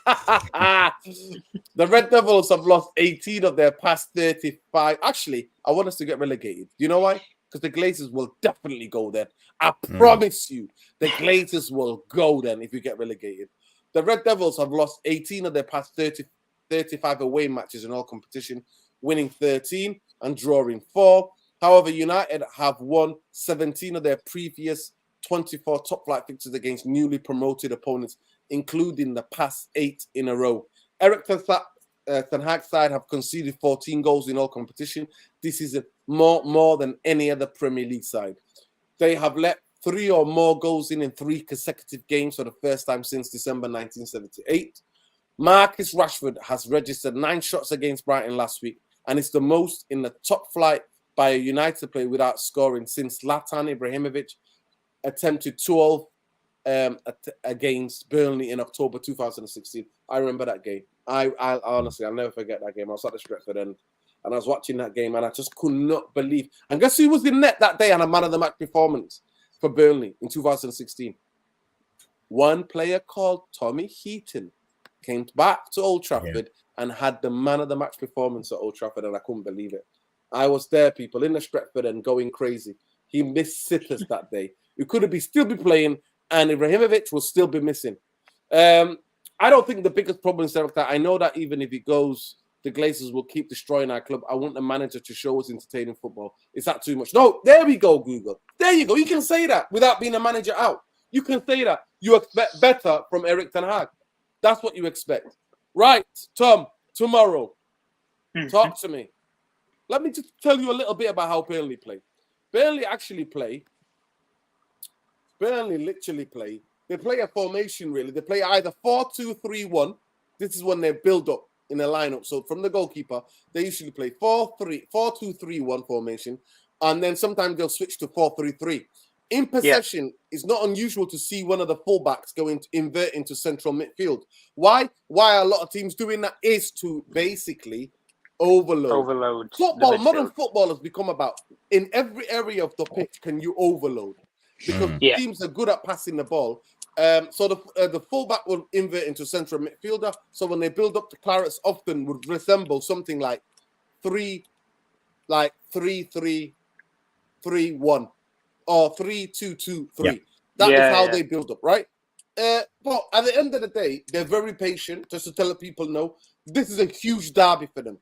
S1: The Red Devils have lost 18 of their past 35. Actually, I want us to get relegated. You know why? Because the Glazers will definitely go there. I promise you, the Glazers will go then if you get relegated. The Red Devils have lost 18 of their past 35 away matches in all competition, winning 13 and drawing 4. However, United have won 17 of their previous 24 top flight fixtures against newly promoted opponents, including the past 8 in a row. Eric Ten Hag's side have conceded 14 goals in all competition. This is more than any other Premier League side. They have let 3 or more goals in 3 consecutive games for the first time since December 1978. Marcus Rashford has registered 9 shots against Brighton last week, and it's the most in the top flight by a United player without scoring since Zlatan Ibrahimovic attempted 12 against Burnley in October 2016. I remember that game. I honestly, I'll never forget that game. I was at the Stretford and I was watching that game and I just could not believe. And guess who was in net that day on a man of the match performance for Burnley in 2016? One player called Tommy Heaton came back to Old Trafford and had the man of the match performance at Old Trafford, and I couldn't believe it. I was there, people, in the Stretford and going crazy. He missed sitters that day. He could still be playing, and Ibrahimovic will still be missing. I don't think the biggest problem is that I know that even if he goes, the Glazers will keep destroying our club. I want the manager to show us entertaining football. Is that too much? No, there we go, Google. There you go. You can say that without being a manager out. You can say that. You expect better from Eric Ten Hag. That's what you expect. Right, Tom, tomorrow, talk to me. Let me just tell you a little bit about how Burnley play. Burnley literally play. They play a formation, really. They play either 4-2-3-1. This is when they build up in a lineup. So from the goalkeeper, they usually play 4-2-3-1 formation. And then sometimes they'll switch to 4-3-3. In possession, it's not unusual to see one of the fullbacks invert into central midfield. Why? Why a lot of teams doing that is to basically overload. Football, modern football has become about, in every area of the pitch, can you overload? Because teams are good at passing the ball. So the fullback will invert into central midfielder. So when they build up the clarets, often would resemble something like 3-3-3-1 or 3-2-2-3. That is how they build up, right? But at the end of the day, they're very patient. Just to tell people, know this is a huge derby for them.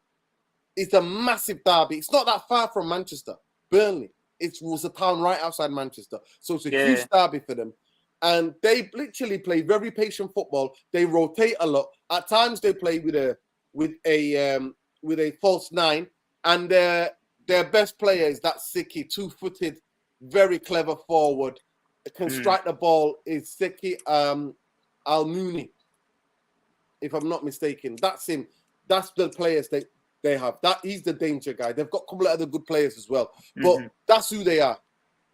S1: It's a massive derby. It's not that far from Manchester, Burnley. It was a town right outside Manchester, so it's a huge derby for them. And they literally play very patient football. They rotate a lot. At times, they play with a false 9, and their best player is that Siki, 2-footed, very clever forward. Can strike the ball. Is Siki Al-Mouni, if I'm not mistaken. That's him. That's the players they have. He's the danger guy. They've got a couple of other good players as well. But that's who they are.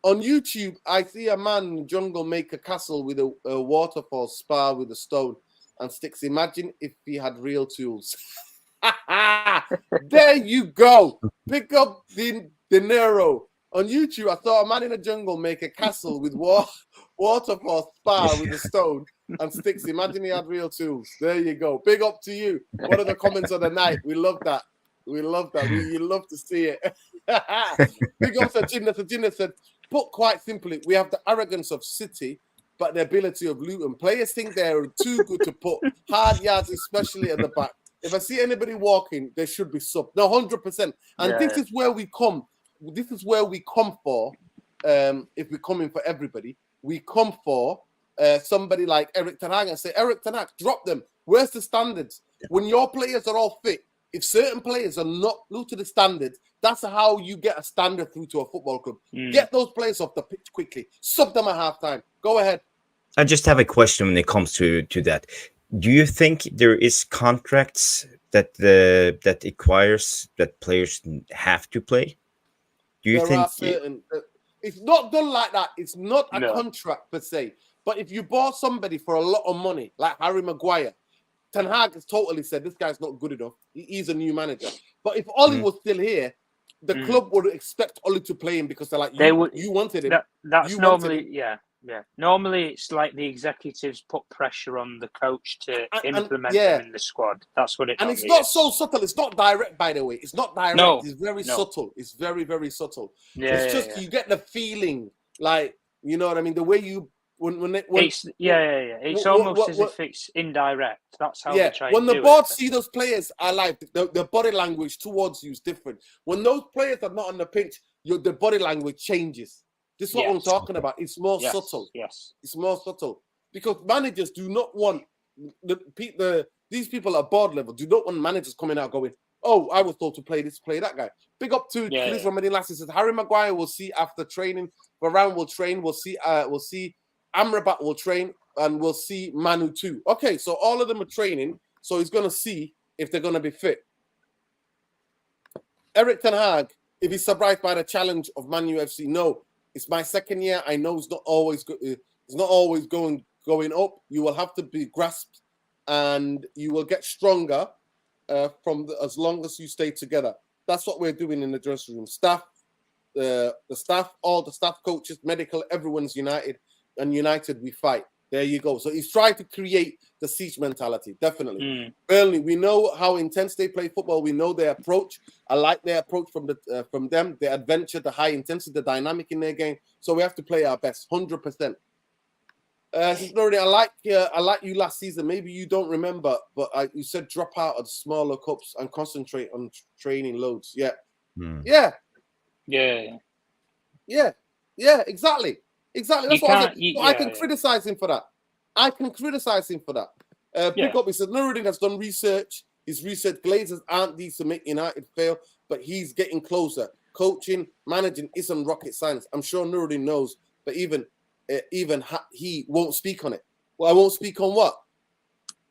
S1: On YouTube, I see a man in the jungle make a castle with a waterfall spar with a stone and sticks. Imagine if he had real tools. There you go. Pick up the Nero. On YouTube, I saw a man in the jungle make a castle with waterfall spar with a stone and sticks. Imagine he had real tools. There you go. Big up to you. One of the comments of the night. We love that. We love that. You love to see it. Big up to Jinna said, put quite simply, we have the arrogance of City, but the ability of Luton. Players think they're too good to put hard yards, especially at the back. If I see anybody walking, they should be sub. No, 100%. And this is where we come. This is where we come for. If we're coming for everybody, we come for somebody like Eric Ten Hag and say, Eric Ten Hag, drop them. Where's the standards? When your players are all fit, If certain players are not up to the standard, that's how you get a standard through to a football club. Get those players off the pitch quickly. Sub them at halftime. Go ahead.
S3: I just have a question when it comes to that. Do you think there is contracts that that requires that players have to play? Do you
S1: There
S3: think
S1: are certain. It's not done like that. It's not a contract per se. But if you bought somebody for a lot of money, like Harry Maguire, Ten Hag has totally said this guy's not good enough. He's a new manager. But if Ollie was still here, the club would expect Ollie to play him because they're like, you wanted him.
S4: That's normally, yeah. Normally, it's like the executives put pressure on the coach to implement them in the squad. That's what it is.
S1: And it's not so subtle. It's not direct, by the way. It's not direct.
S4: No,
S1: it's very subtle. It's very, very subtle.
S4: Yeah,
S1: it's just you get the feeling, like, you know what I mean? The way you
S4: It's almost as if it's indirect. That's how they try.
S1: When the board see those players are like the body language towards you is different. When those players are not on the pitch, the body language changes. This is what I'm talking about. It's more subtle.
S4: Yes,
S1: it's more subtle because managers do not want these people at board level do not want managers coming out going, "Oh, I was told to play this, play that guy." Big up to Chris Romani Lassie says Harry Maguire will see after training. Varane will train. We'll see. Amrabat will train, and we'll see Manu too. Okay, so all of them are training, so he's going to see if they're going to be fit. Erik ten Hag, if he's surprised by the challenge of Man U FC, no. It's my second year. I know it's not always going up. You will have to be grasped, and you will get stronger as long as you stay together. That's what we're doing in the dressing room. Staff, the staff, all the staff, coaches, medical, everyone's united. And united we fight. There you go. So he's trying to create the siege mentality, definitely. Burnley, we know how intense they play football. We know their approach. I like their approach from them. Their adventure, the high intensity, the dynamic in their game. So we have to play our best, 100%. I like you last season. Maybe you don't remember, but you said drop out of smaller cups and concentrate on training loads. Yeah, exactly. Exactly. That's what I said. I can criticize him for that. Pick up. He said Nuruddin has done research. His research Glazers aren't these to make United fail, but he's getting closer. Coaching, managing isn't rocket science. I'm sure Nuruddin knows, but even he won't speak on it. Well, I won't speak on what?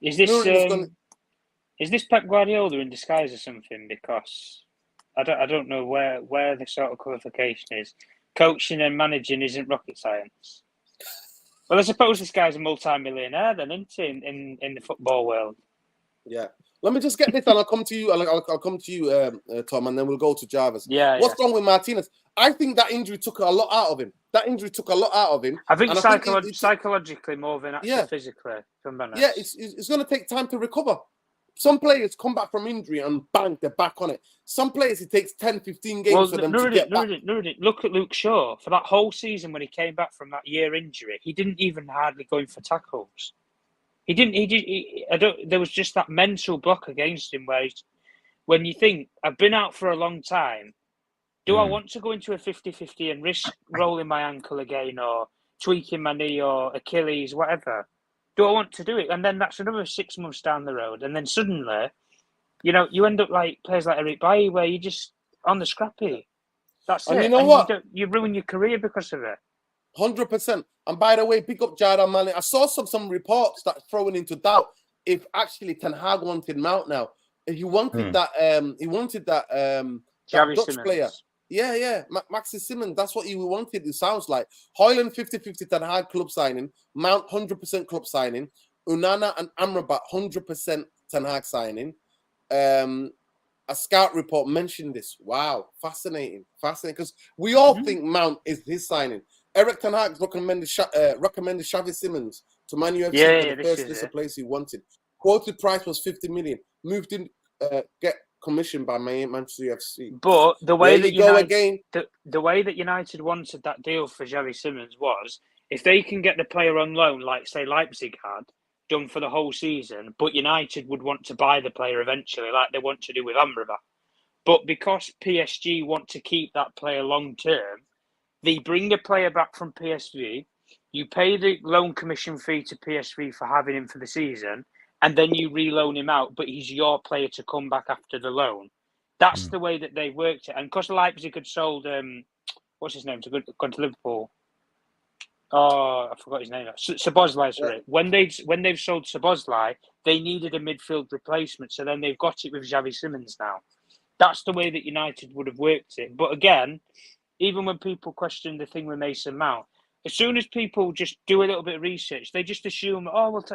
S4: Is this Pep Guardiola in disguise or something? Because I don't know where the sort of qualification is. Coaching and managing isn't rocket science. Well, I suppose this guy's a multi-millionaire then, isn't he, in the football world?
S1: Yeah. Let me just get this and I'll come to you. I'll come to you, Tom, and then we'll go to Jarvis. What's wrong with Martinez? I think that injury took a lot out of him.
S4: I think psychologically more than actually physically.
S1: Yeah, it's going to take time to recover. Some players come back from injury and bang, they're back on it. Some players, it takes 10, 15 games for them to get back.
S4: Look at Luke Shaw. For that whole season when he came back from that year injury, he didn't even hardly go in for tackles. There was just that mental block against him where when you think, I've been out for a long time, do I want to go into a 50-50 and risk rolling my ankle again or tweaking my knee or Achilles, whatever? Do I want to do it? And then that's another 6 months down the road. And then suddenly, you end up like players like Eric Bailly where you're just on the scrappy. That's it.
S1: You know what?
S4: You ruin your career because of it.
S1: 100%. And by the way, pick up Jadon Mane. I saw some reports that throwing into doubt if actually Ten Hag wanted Mount now. He wanted that Dutch player. Yeah. Maxi Simmons, that's what he wanted, it sounds like. Højlund 50-50 Ten Hag club signing. Mount 100% club signing. Unana and Amrabat 100% Ten Hag signing. A scout report mentioned this. Wow, fascinating. Because we all think Mount is his signing. Erik ten Hag recommended Xavi Simons to Man U FC for the first list of players he wanted. Quoted price was 50 million. Moved in, get commissioned by Manchester FC.
S4: But the way that United wanted that deal for Xavi Simons was if they can get the player on loan, like say Leipzig had done for the whole season, but United would want to buy the player eventually, like they want to do with Amrabat. But because PSG want to keep that player long term, they bring a player back from PSV. You pay the loan commission fee to PSV for having him for the season, and then you reloan him out, but he's your player to come back after the loan. That's the way that they worked it. And because Leipzig had sold, what's his name, gone to Liverpool. Oh, I forgot his name. Szoboszlai, sorry. When they've sold Szoboszlai, they needed a midfield replacement, so then they've got it with Xavi Simons now. That's the way that United would have worked it. But again, even when people question the thing with Mason Mount, as soon as people just do a little bit of research, they just assume, oh, well,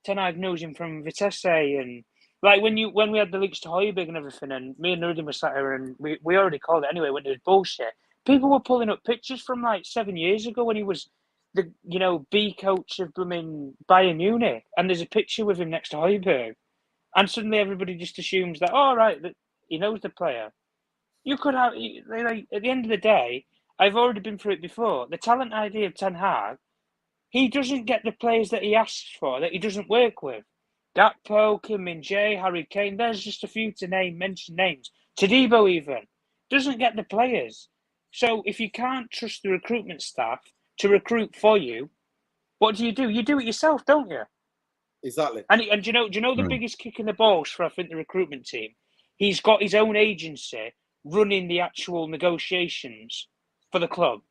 S4: Ten Hag knows him from Vitesse, and like when we had the links to Højbjerg and everything, and me and Nuruddin were sat here, and we already called it anyway when it was bullshit. People were pulling up pictures from like 7 years ago when he was the B coach of blooming Bayern Munich, and there's a picture with him next to Højbjerg, and suddenly everybody just assumes that, oh, right, that he knows the player. You could have, like, at the end of the day, I've already been through it before. The talent idea of Ten Hag, he doesn't get the players that he asks for, that he doesn't work with. Gakpo, Kim Min-jae, Harry Kane, there's just a few to mention names. Todibo even, doesn't get the players. So if you can't trust the recruitment staff to recruit for you, what do? You do it yourself, don't you?
S1: Exactly.
S4: And do you know the biggest kick in the balls for, I think, the recruitment team? He's got his own agency running the actual negotiations for the club.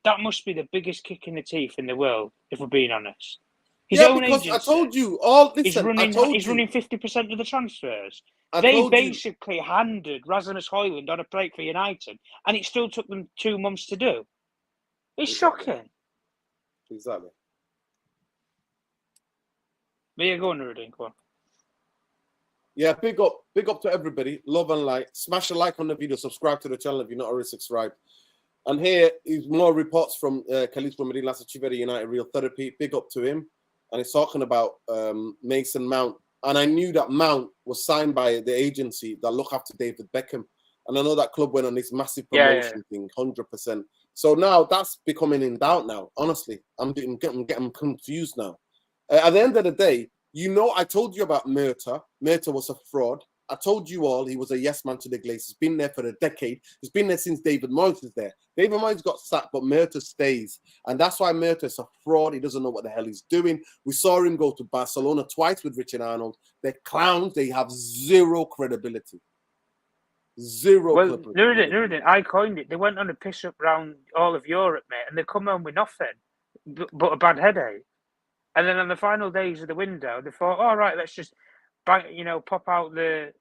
S4: That must be the biggest kick in the teeth in the world, if we're being honest. His own agency.
S1: I told you all. Listen,
S4: he's running 50% of the transfers. They basically handed Rasmus Højlund on a plate for United, and it still took them 2 months to do. It's shocking.
S1: Exactly.
S4: But yeah, go on, Nuruddin, go on.
S1: Yeah, big up to everybody. Love and like. Smash a like on the video. Subscribe to the channel if you're not already subscribed. And here is more reports from Khalid from Medina Chiveri United Real Therapy. Big up to him. And he's talking about Mason Mount. And I knew that Mount was signed by the agency that look after David Beckham. And I know that club went on this massive promotion thing, 100%. So now that's becoming in doubt now. Honestly, I'm getting confused now. At the end of the day, I told you about Murta. Murta was a fraud. I told you all he was a yes man to the Glazers. He's been there for a decade. He's been there since David Moyes was there. David Moyes got sacked, but Murta stays. And that's why Murta is a fraud. He doesn't know what the hell he's doing. We saw him go to Barcelona twice with Richard Arnold. They're clowns. They have zero credibility.
S4: Well, Nuruddin, I coined it. They went on a piss up round all of Europe, mate, and they come home with nothing but a bad headache. And then on the final days of the window, they thought, all right, let's just pop out the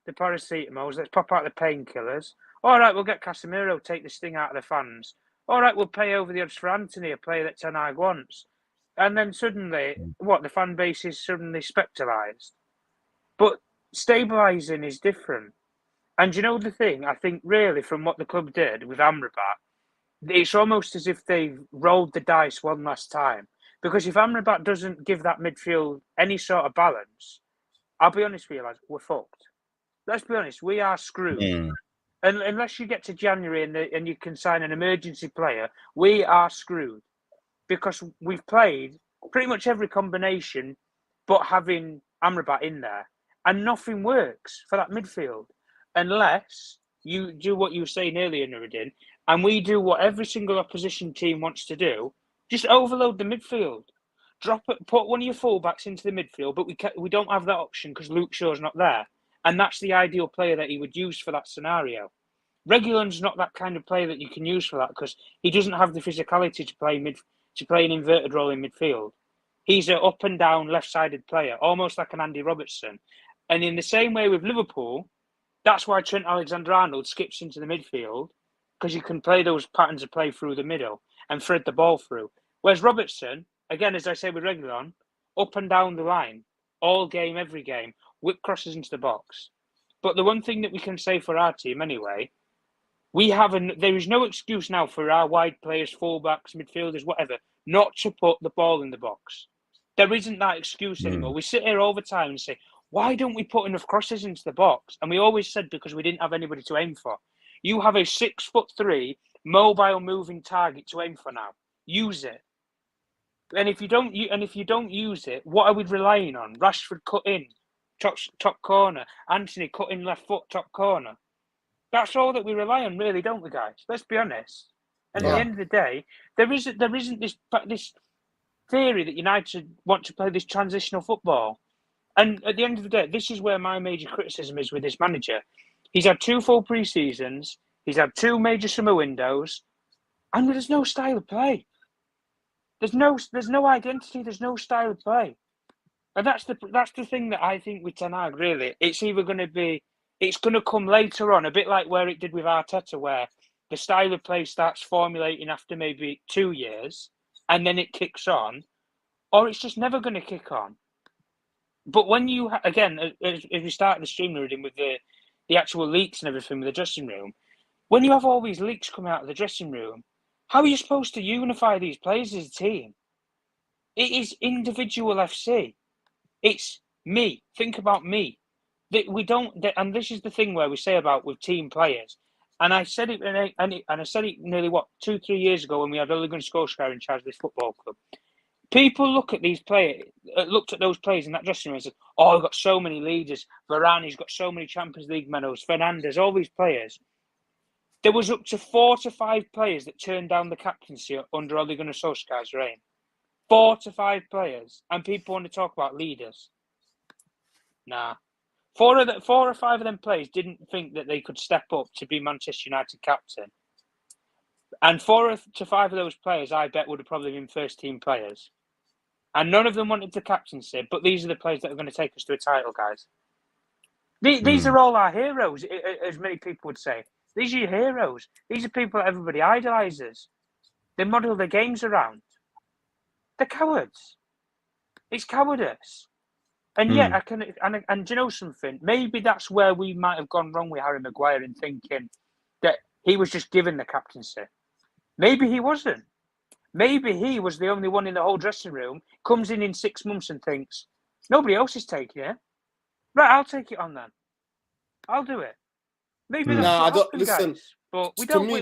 S4: paracetamols, let's pop out the painkillers. All right, we'll get Casemiro, take the sting out of the fans. All right, we'll pay over the odds for Anthony, a player that Ten Hag wants. And then suddenly, the fan base is suddenly spectralised. But stabilising is different. And you know the thing, I think really from what the club did with Amrabat, it's almost as if they've rolled the dice one last time. Because if Amrabat doesn't give that midfield any sort of balance, I'll be honest with you, lads, we're fucked. Let's be honest, we are screwed. And unless you get to January and you can sign an emergency player, we are screwed. Because we've played pretty much every combination but having Amrabat in there. And nothing works for that midfield. Unless you do what you were saying earlier, Nuruddin, and we do what every single opposition team wants to do, just overload the midfield. Put one of your fullbacks into the midfield, but we don't have that option because Luke Shaw's not there. And that's the ideal player that he would use for that scenario. Reguilon's not that kind of player that you can use for that because he doesn't have the physicality to play an inverted role in midfield. He's an up and down left-sided player, almost like an Andy Robertson. And in the same way with Liverpool, that's why Trent Alexander-Arnold skips into the midfield because you can play those patterns of play through the middle and thread the ball through. Whereas Robertson, again, as I say with Reguilon, up and down the line, all game, every game, whip crosses into the box. But the one thing that we can say for our team anyway, there is no excuse now for our wide players, fullbacks, midfielders, whatever, not to put the ball in the box. There isn't that excuse anymore. We sit here all the time and say, why don't we put enough crosses into the box? And we always said because we didn't have anybody to aim for. You have a 6'3" mobile moving target to aim for now. Use it. And if you don't use it, what are we relying on? Rashford cut in, top corner. Anthony cut in left foot, top corner. That's all that we rely on, really, don't we, guys? Let's be honest. And at the end of the day, there isn't this theory that United want to play this transitional football. And at the end of the day, this is where my major criticism is with this manager. He's had 2 full pre-seasons. He's had 2 major summer windows. And there's no style of play. There's no identity. There's no style of play. And that's the thing that I think with Ten Hag, really. It's either going to come later on, a bit like where it did with Arteta, where the style of play starts formulating after maybe 2 years, and then it kicks on, or it's just never going to kick on. But when you, again, as we started the stream reading with the actual leaks and everything with the dressing room, when you have all these leaks coming out of the dressing room, how are you supposed to unify these players as a team? It is individual FC. It's me. Think about me. That we don't, and this is the thing where we say about with team players. And I said it, and I said it nearly 2-3 years ago when we had Ole Gunnar Solskjaer in charge of this football club. People looked at those players in that dressing room and said, "Oh, we've got so many leaders. Varane, he's got so many Champions League medals. Fernandes, all these players." There was up to 4 to 5 players that turned down the captaincy under Ole Gunnar Solskjaer's reign. 4 to 5 players, and people want to talk about leaders. Nah, 4 or 5 of them players didn't think that they could step up to be Manchester United captain, and 4 to 5 of those players, I bet, would have probably been first team players, and none of them wanted the captaincy. But these are the players that are going to take us to a title, guys. These are all our heroes, as many people would say. These are your heroes. These are people that everybody idolises. They model their games around. They're cowards. It's cowardice. And yet, I can. And do you know something? Maybe that's where we might have gone wrong with Harry Maguire in thinking that he was just given the captaincy. Maybe he wasn't. Maybe he was the only one in the whole dressing room, comes in 6 months and thinks, nobody else is taking it. Right, I'll take it on then. I'll do it. Maybe that's what happened,
S1: listen,
S4: guys. But we
S1: to
S4: don't.
S1: me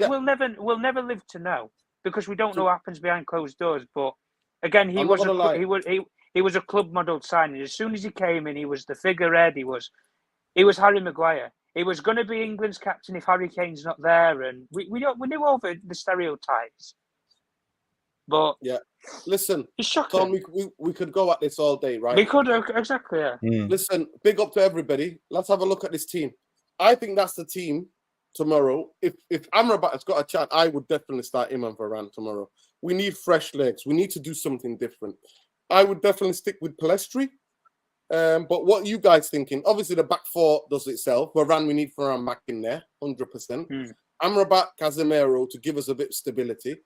S4: We'll never live to know because we don't know what happens behind closed doors. But again, he was a club modelled signing. As soon as he came in, he was the figurehead. He was Harry Maguire. He was going to be England's captain if Harry Kane's not there, and we knew over the stereotypes. But
S1: yeah, listen,
S4: it's shocking.
S1: Tom, we could go at this all day, right?
S4: We could exactly. Yeah.
S1: Listen, big up to everybody. Let's have a look at this team. I think that's the team tomorrow. If Amrabat has got a chance, I would definitely start him and Varane tomorrow. We need fresh legs. We need to do something different. I would definitely stick with Pellistri. But what are you guys thinking? Obviously, the back 4 does itself. Varane, we need Varane back in there, 100%. Amrabat, Casemiro to give us a bit of stability.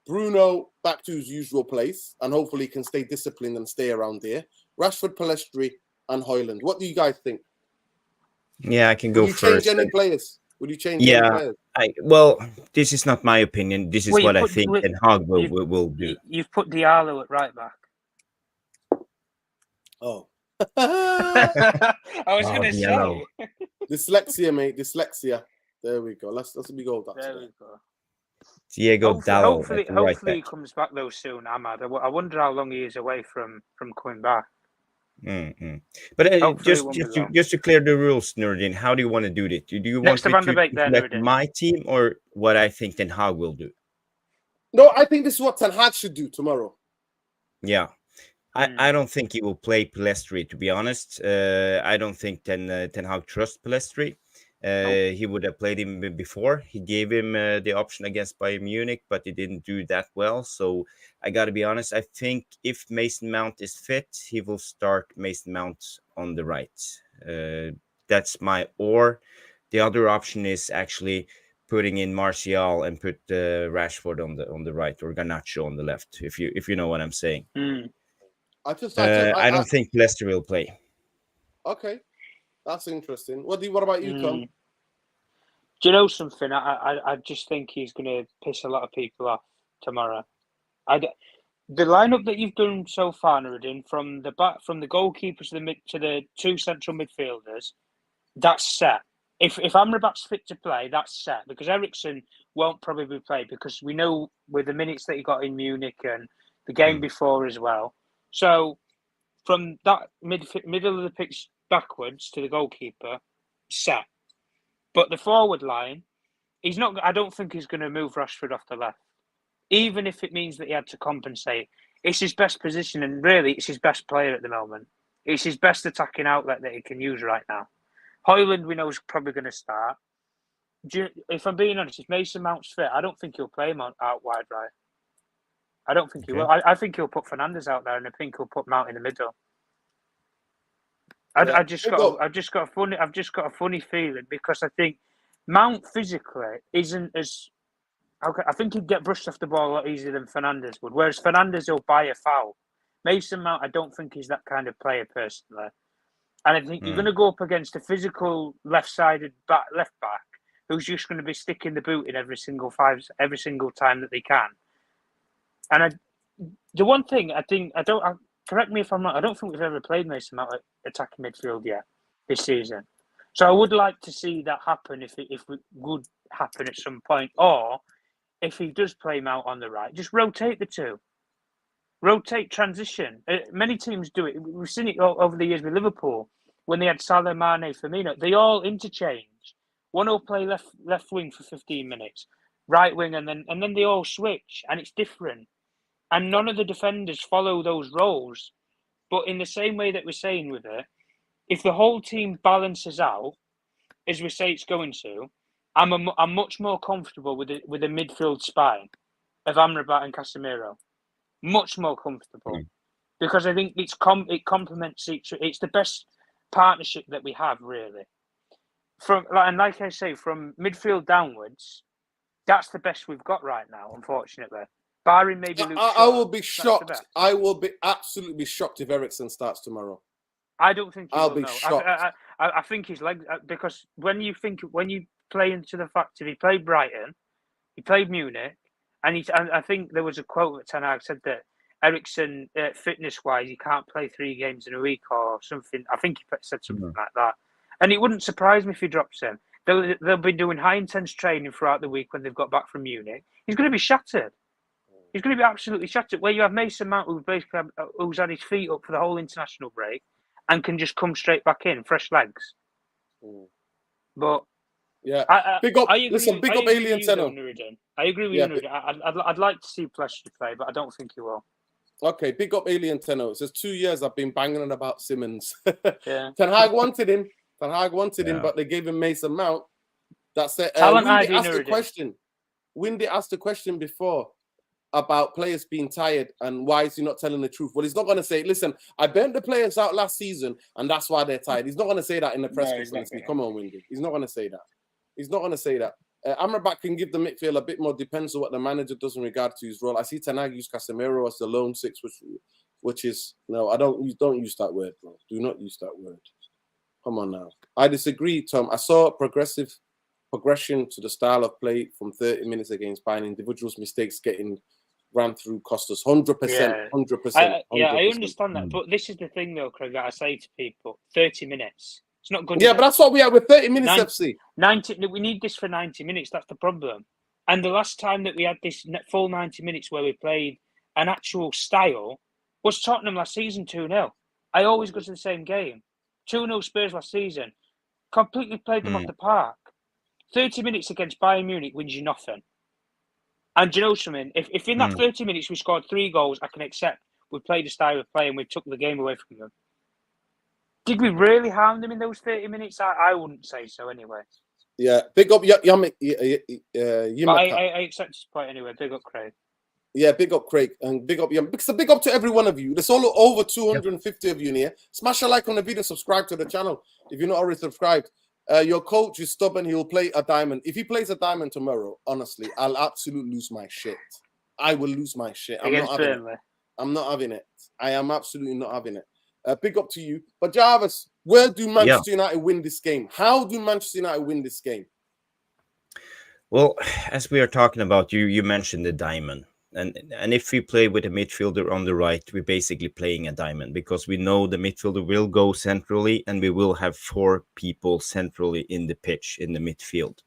S1: Bruno back to his usual place, and hopefully he can stay disciplined and stay around there. Rashford, Pellistri, and Højlund. What do you guys think?
S3: Yeah, I can go first.
S1: Would you change any players? Any players?
S3: Well, this is not my opinion. This is what I think Ten Hag will do.
S4: You've put Diallo at right back.
S1: Oh.
S4: I was going to say.
S1: Dyslexia, mate. Dyslexia. There we go. Let's be go.
S4: There we go.
S3: Diego Dallo.
S4: Hopefully he comes back though soon, Ahmad. I wonder how long he is away from coming back.
S3: But just to clear the rules, Nurdin, how do you want to do this? Do you want me to select my team or what I think Ten Hag will do?
S1: No, I think this is what Ten Hag should do tomorrow.
S3: Yeah. I don't think he will play Pellistri, to be honest. I don't think Ten Hag trusts Pellistri. He would have played him before. He gave him the option against Bayern Munich, but he didn't do that well. So I got to be honest. I think if Mason Mount is fit, he will start Mason Mount on the right. That's or the other option is actually putting in Martial and put Rashford on the right or Garnacho on the left. If you know what I'm saying.
S1: I
S3: don't think Leicester will play.
S1: Okay, that's interesting. What about you, Tom?
S4: Do you know something? I just think he's going to piss a lot of people off tomorrow. The lineup that you've done so far, Nuruddin, from the goalkeeper to the 2 central midfielders, that's set. If Amrabat's fit to play, that's set because Eriksen won't probably play because we know with the minutes that he got in Munich and the game before as well. So from that middle of the pitch backwards to the goalkeeper, set. But the forward line, he's not. I don't think he's going to move Rashford off the left, even if it means that he had to compensate. it's his best position, and really, it's his best player at the moment. It's his best attacking outlet that he can use right now. Højlund, we know, is probably going to start. If I'm being honest, if Mason Mount's fit, I don't think he'll play him out wide right. I don't think he will. I think he'll put Fernandes out there, and I think he'll put Mount in the middle. I've just got a funny feeling because I think Mount physically isn't as. I think he'd get brushed off the ball a lot easier than Fernandes would. Whereas Fernandes will buy a foul. Mason Mount, I don't think he's that kind of player personally. And I think you're going to go up against a physical left-sided left back who's just going to be sticking the boot in every single time that they can. And the one thing correct me if I'm wrong, I don't think we've ever played Mason Mount attacking midfield yet this season. So I would like to see that happen if it would happen at some point, or if he does play Mount on the right, just rotate the two. Rotate, transition. Many teams do it. We've seen it over the years with Liverpool when they had Salah, Mane, Firmino. They all interchange. One will play left wing for 15 minutes, right wing, and then they all switch, and it's different. And none of the defenders follow those roles. But in the same way that we're saying with it, if the whole team balances out, as we say it's going to, I'm much more comfortable with a midfield spine of Amrabat and Casemiro. Much more comfortable because I think it complements each. It's the best partnership that we have, really. Like I say, from midfield downwards, that's the best we've got right now. Unfortunately, barring maybe Luke Shaw,
S1: I will be shocked. I will be absolutely shocked if Eriksen starts tomorrow.
S4: I don't think
S1: I'll be shocked.
S4: I think his legs, because when you play into the fact that he played Brighton, he played Munich. And I think there was a quote that Ten Hag said that Eriksen, fitness-wise, he can't play 3 games in a week or something. I think he said something like that. And it wouldn't surprise me if he drops him. They'll be doing high-intense training throughout the week when they've got back from Munich. He's going to be shattered. He's going to be absolutely shattered. Where you have Mason Mount, who's had his feet up for the whole international break and can just come straight back in, fresh legs. But...
S1: yeah, big up Alien Tenno.
S4: I agree with you, Nuruddin. I'd like to see Pleshy play, but I don't think he will.
S1: Okay, big up Alien Tenno. It says 2 years I've been banging on about Simmons.
S4: Yeah.
S1: Ten Hag wanted him, but they gave him Mason Mount. That's it. Windy asked the question before about players being tired and why is he not telling the truth? Well, he's not going to say, listen, I burnt the players out last season and that's why they're tired. He's not going to say that in the press conference. Come on, Windy. He's not going to say that. Amrabat can give the midfield a bit more, depends on what the manager does in regard to his role. I see Ten Hag use Casemiro as the lone six, which is, no, I don't use that word, bro. Do not use that word. Come on now. I disagree, Tom. I saw progression to the style of play from 30 minutes against Bayern. Individuals' mistakes getting ran through cost us 100%. 100%.
S4: I understand that. But this is the thing, though, Craig, that I say to people, 30 minutes. It's not good.
S1: Yeah, but that's what we have with 30 minutes, FC.
S4: 90. We need this for 90 minutes. That's the problem. And the last time that we had this full 90 minutes where we played an actual style was Tottenham last season, 2-0. I always go to the same game. 2-0 Spurs last season. Completely played them off the park. 30 minutes against Bayern Munich wins you nothing. And do you know something? If in that 30 minutes we scored 3 goals, I can accept we played the style of play and we took the game away from them. Did we really harm them in those 30 minutes? I wouldn't say so anyway.
S1: Yeah, big up Yamik.
S4: I accept his point anyway. Big up Craig.
S1: Yeah, big up Craig and big up Yamik. So big up to every one of you. There's all over 250 of you in here. Smash a like on the video, subscribe to the channel if you're not already subscribed. Your coach is stubborn. He will play a diamond. If he plays a diamond tomorrow, honestly, I'll absolutely lose my shit. I will lose my shit. I'm not having it. I am absolutely not having it. Big up to you. But Jarvis, where do Manchester United win this game? How do Manchester United win this game?
S3: Well, as we are talking about, you mentioned the diamond. And if we play with a midfielder on the right, we're basically playing a diamond because we know the midfielder will go centrally and we will have 4 people centrally in the pitch, in the midfield.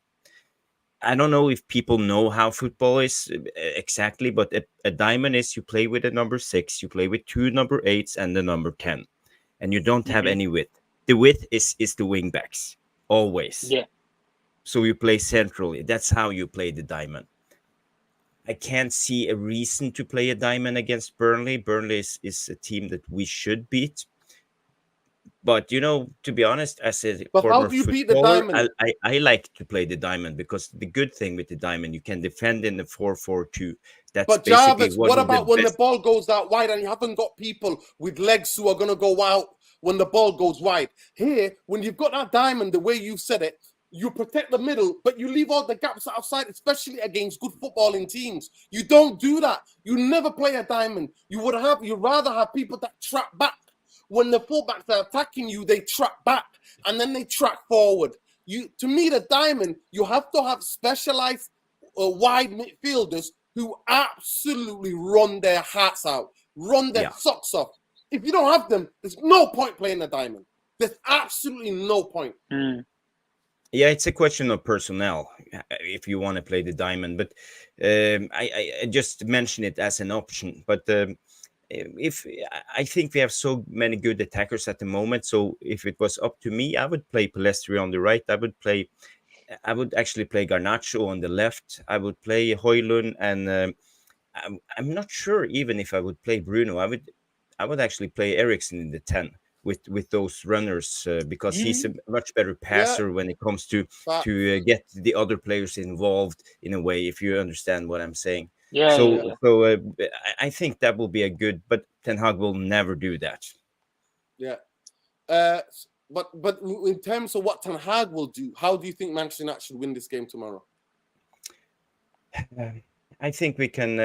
S3: I don't know if people know how football is exactly, but a diamond is you play with a number 6, you play with 2 number 8s and the number 10, and you don't have any width. The width is the wing backs, always.
S4: Yeah.
S3: So you play centrally. That's how you play the diamond. I can't see a reason to play a diamond against Burnley. Burnley is a team that we should beat. But to be honest, as a
S1: But how
S3: former
S1: do you beat the
S3: footballer,
S1: diamond?
S3: I like to play the diamond, because the good thing with the diamond, you can defend in the 4-4-2. That's
S1: But
S3: basically
S1: Jarvis,
S3: one
S1: what
S3: of the
S1: about when the
S3: best.
S1: ball goes out wide and you haven't got people with legs who are going to go out when the ball goes wide? Here, when you've got that diamond, the way you said it, you protect the middle, but you leave all the gaps outside, especially against good footballing teams. You don't do that. You never play a diamond. You'd rather have people that trap back. When the fullbacks are attacking you, they track back and then they track forward. To me, the diamond, you have to have specialized wide midfielders who absolutely run their hearts out, run their socks off. If you don't have them, there's no point playing the diamond. There's absolutely no point.
S3: Yeah, it's a question of personnel if you want to play the diamond. But I just mention it as an option. But if I think we have so many good attackers at the moment, so if it was up to me, I would play Palestri on the right. I would actually play Garnacho on the left. I would play Højlund, and I'm not sure even if I would play Bruno. I would actually play Eriksen in the 10 with those runners, because he's a much better passer when it comes to get the other players involved in a way, if you understand what I'm saying. So I think that will be a good, but Ten Hag will never do that.
S1: Yeah. But in terms of what Ten Hag will do, how do you think Manchester United should win this game tomorrow?
S3: I think we can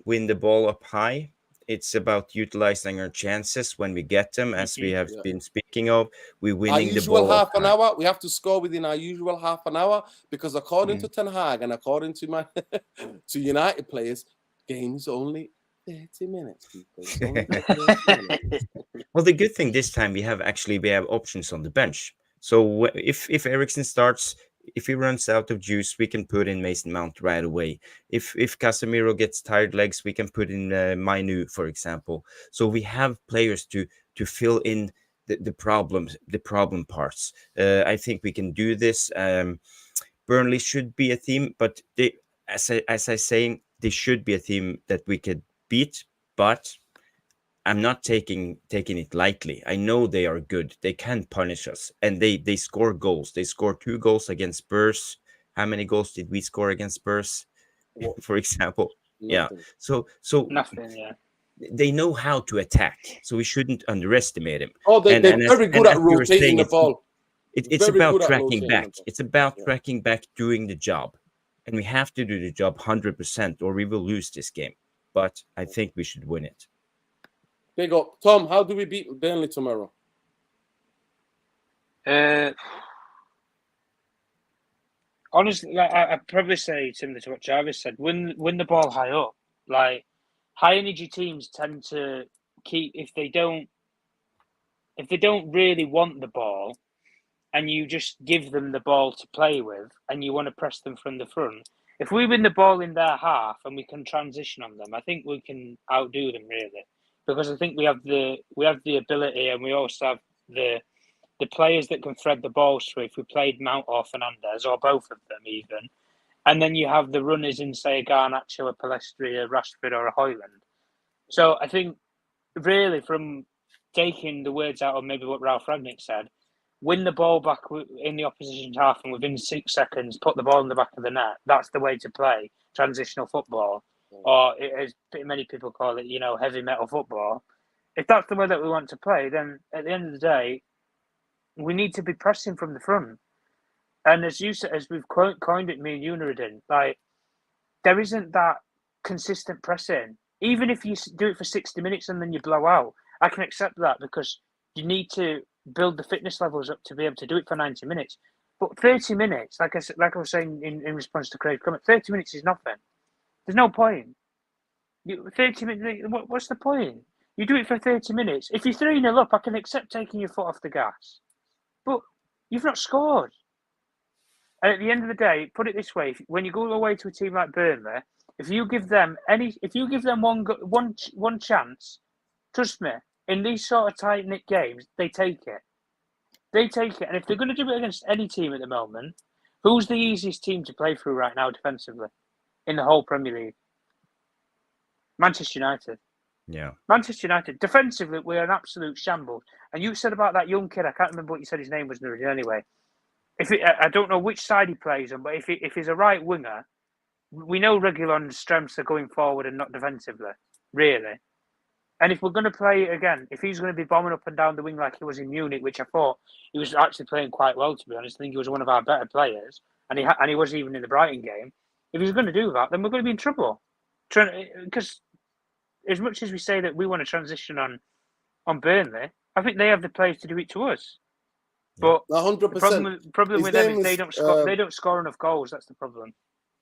S3: win the ball up high. It's about utilizing our chances when we get them, as we have been speaking of. We're winning the ball.
S1: Half an hour. We have to score within our usual half an hour, because according to Ten Hag and according to to United players, game's only 30 minutes, people. It's only 30 minutes.
S3: Well, the good thing this time we have options on the bench. So if Eriksen starts, if he runs out of juice, we can put in Mason Mount right away. If Casemiro gets tired legs, we can put in Mainu, for example. So we have players to fill in the problem parts. I think we can do this. Burnley should be a team, but as I saying, they should be a team that we could beat, but I'm not taking it lightly. I know they are good. They can punish us, and they score goals. They scored 2 goals against Spurs. How many goals did we score against Spurs, for example?
S1: Nothing.
S3: Yeah. So
S4: nothing. Yeah.
S3: They know how to attack, so we shouldn't underestimate them.
S1: Oh, they're very good at rotating the ball.
S3: It's about tracking back. It's about tracking back, doing the job, and we have to do the job 100%, or we will lose this game. But I think we should win it.
S1: Big up. Tom, how do we beat Burnley tomorrow?
S4: Honestly, I'd probably say similar to what Jarvis said. Win the ball high up. Like, high energy teams tend to keep, if they don't really want the ball, and you just give them the ball to play with, and you want to press them from the front. If we win the ball in their half and we can transition on them, I think we can outdo them, really. Because I think we have the ability, and we also have the players that can thread the balls through. If we played Mount or Fernandez, or both of them even, and then you have the runners in, say, a Garnacho, a Palestri, a Rashford, or a Højlund. So I think, really, from taking the words out of maybe what Ralph Rangnick said, win the ball back in the opposition's half, and within 6 seconds, put the ball in the back of the net. That's the way to play transitional football. Or, as many people call it, heavy metal football. If that's the way that we want to play, then at the end of the day, we need to be pressing from the front. And as you said, as we've coined it, me and Nuruddin, like, there isn't that consistent pressing. Even if you do it for 60 minutes and then you blow out, I can accept that, because you need to build the fitness levels up to be able to do it for 90 minutes. But 30 minutes, like I was saying in response to Craig's comment, 30 minutes is nothing. There's no point. 30 minutes, what's the point? You do it for 30 minutes. If you're 3-0 up, I can accept taking your foot off the gas. But you've not scored. And at the end of the day, put it this way, when you go away to a team like Burnley, if you give them one chance, trust me, in these sort of tight-knit games, they take it. They take it. And if they're going to do it against any team at the moment, who's the easiest team to play through right now defensively? in the whole Premier League. Manchester United.
S3: Yeah.
S4: Manchester United. Defensively, we're an absolute shambles. And you said about that young kid, I can't remember what you said his name was anyway. I don't know which side he plays on, but if he's a right winger, we know Reguilon's strengths are going forward and not defensively, really. And if we're going to play again, if he's going to be bombing up and down the wing like he was in Munich, which I thought he was actually playing quite well, to be honest, I think he was one of our better players, and he was even in the Brighton game. If he's going to do that, then we're going to be in trouble. Because as much as we say that we want to transition on Burnley, I think they have the players to do it to us. But
S1: 100%.
S4: the problem with them is they don't score enough goals. That's the problem.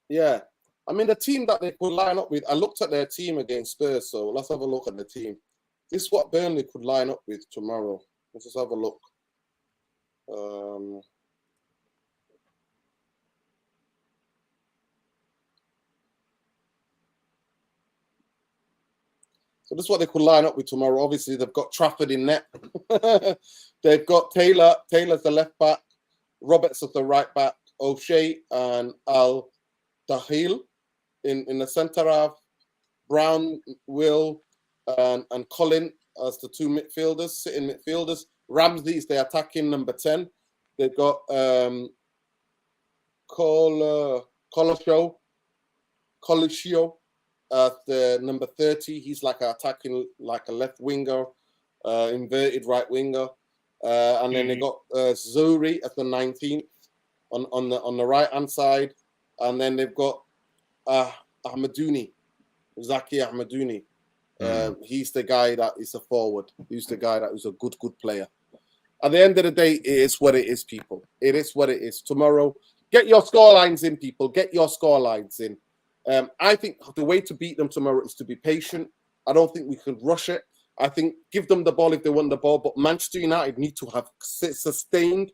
S1: Yeah. I mean, the team that they could line up with, I looked at their team against Spurs, so let's have a look at the team. This is what Burnley could line up with tomorrow. Let's just have a look. So this is what they could line up with tomorrow. Obviously, they've got Trafford in net. They've got Taylor. Taylor's the left back. Roberts as the right back. O'Shea and Al-Dahil in the centre half. Brown, Will, and Colin as the two midfielders, sitting midfielders. Ramsey is the attacking number 10. They've got Colosio at the number 30. He's like attacking, like a left winger, inverted right winger. And then they got Zuri at the 19th on the right hand side. And then they've got Ahmadouni, Zaki Ahmadouni. He's the guy that is a forward. He's the guy that is a good player. At the end of the day, it is what it is, people. It is what it is. Tomorrow, get your score lines in, people. Get your score lines in. I think the way to beat them tomorrow is to be patient. I don't think we can rush it. I think give them the ball if they want the ball, but Manchester United need to have sustained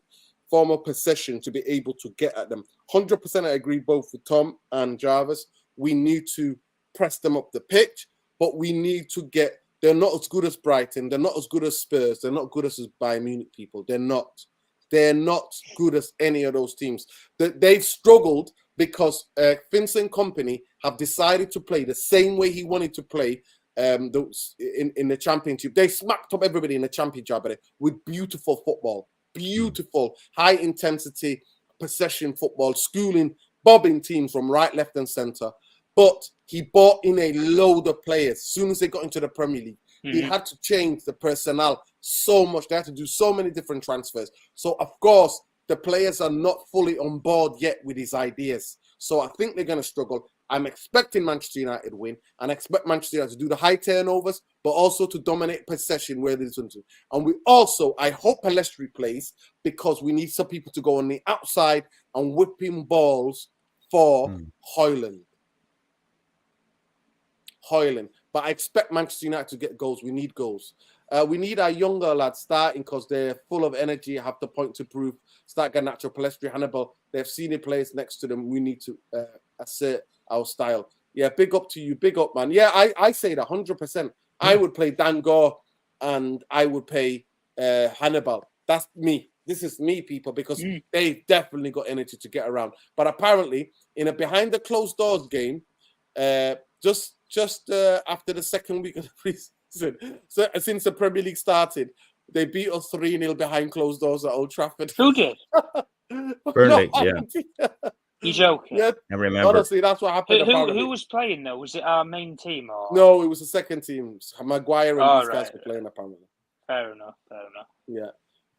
S1: form of possession to be able to get at them. 100% I agree both with Tom and Jarvis. We need to press them up the pitch, but we need to get... They're not as good as Brighton. They're not as good as Spurs. They're not good as Bayern Munich people. They're not. They're not good as any of those teams. They've struggled because Vincent Kompany have decided to play the same way he wanted to play in the championship. They smacked up everybody in the championship with beautiful football, beautiful high intensity possession football, schooling, bobbing teams from right, left, and centre. But he brought in a load of players. As soon as they got into the Premier League, he had to change the personnel so much. They had to do so many different transfers. So, of course, the players are not fully on board yet with his ideas. So I think they're going to struggle. I'm expecting Manchester United to win, and I expect Manchester United to do the high turnovers, but also to dominate possession where they want to. And we also, I hope Pelestri plays, because we need some people to go on the outside and whipping balls for Højlund. But I expect Manchester United to get goals. We need goals. We need our younger lads starting because they're full of energy, have the point to prove. Start Garnacho, Pelestri, Hannibal. They have senior players next to them. We need to assert our style. Yeah, big up to you. Big up, man. Yeah, I say that 100%. I would play Dangor and I would play Hannibal. That's me. This is me, people, because they've definitely got energy to get around. But apparently, in a behind the closed doors game, just after the second week of the preseason, so since the Premier League started, they beat us 3-0 behind closed doors at Old Trafford.
S4: Who did?
S3: Burnley,
S1: No,
S3: yeah.
S4: You joking?
S1: Yeah,
S3: I remember.
S1: honestly, that's what happened.
S4: Who was playing though? Was it our main team or?
S1: No, it was the second team. Maguire and these guys were playing apparently.
S4: Fair enough.
S1: Yeah.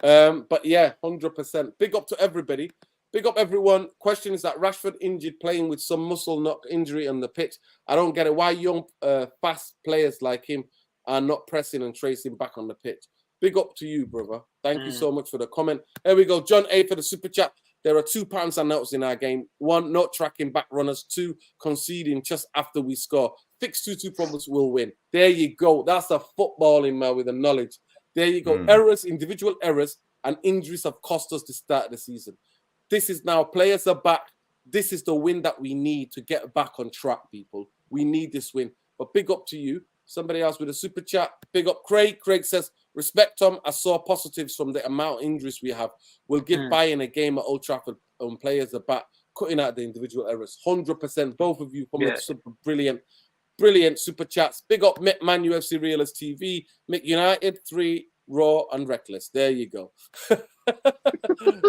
S1: But yeah, 100%. Big up to everybody. Big up everyone. Question is that Rashford injured playing with some muscle knock injury on the pitch. I don't get it. Why young, fast players like him are not pressing and tracing back on the pitch? Big up to you, brother. Thank you so much for the comment. There we go. John A for the super chat. There are 2 patterns I noticed in our game. 1, not tracking back runners. 2, conceding just after we score. Fix 2-2 problems, will win. There you go. That's the footballing, man, with the knowledge. There you go. Errors, individual errors, and injuries have cost us the start of the season. This is now, players are back. This is the win that we need to get back on track, people. We need this win. But big up to you. Somebody else with a super chat. Big up Craig. Craig says, respect, Tom. I saw positives from the amount of injuries we have. We'll give Bayern a game at Old Trafford when players are back. cutting out the individual errors. 100%. Both of you come with
S4: Yeah.
S1: super brilliant super chats. Big up Man UFC Realist TV, Mick United 3, Raw and Reckless. There you go.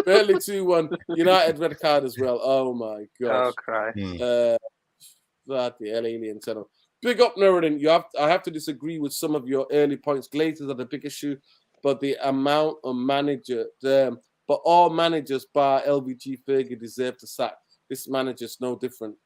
S1: Burnley 2-1. United red card as well. Oh my gosh.
S4: Oh, cry.
S1: Bloody hell, alien channel. Big up, Nuruddin. I have to disagree with some of your early points. Glazers are the big issue, but the amount of but all managers bar LVG Fergie deserve to sack. This manager's no different.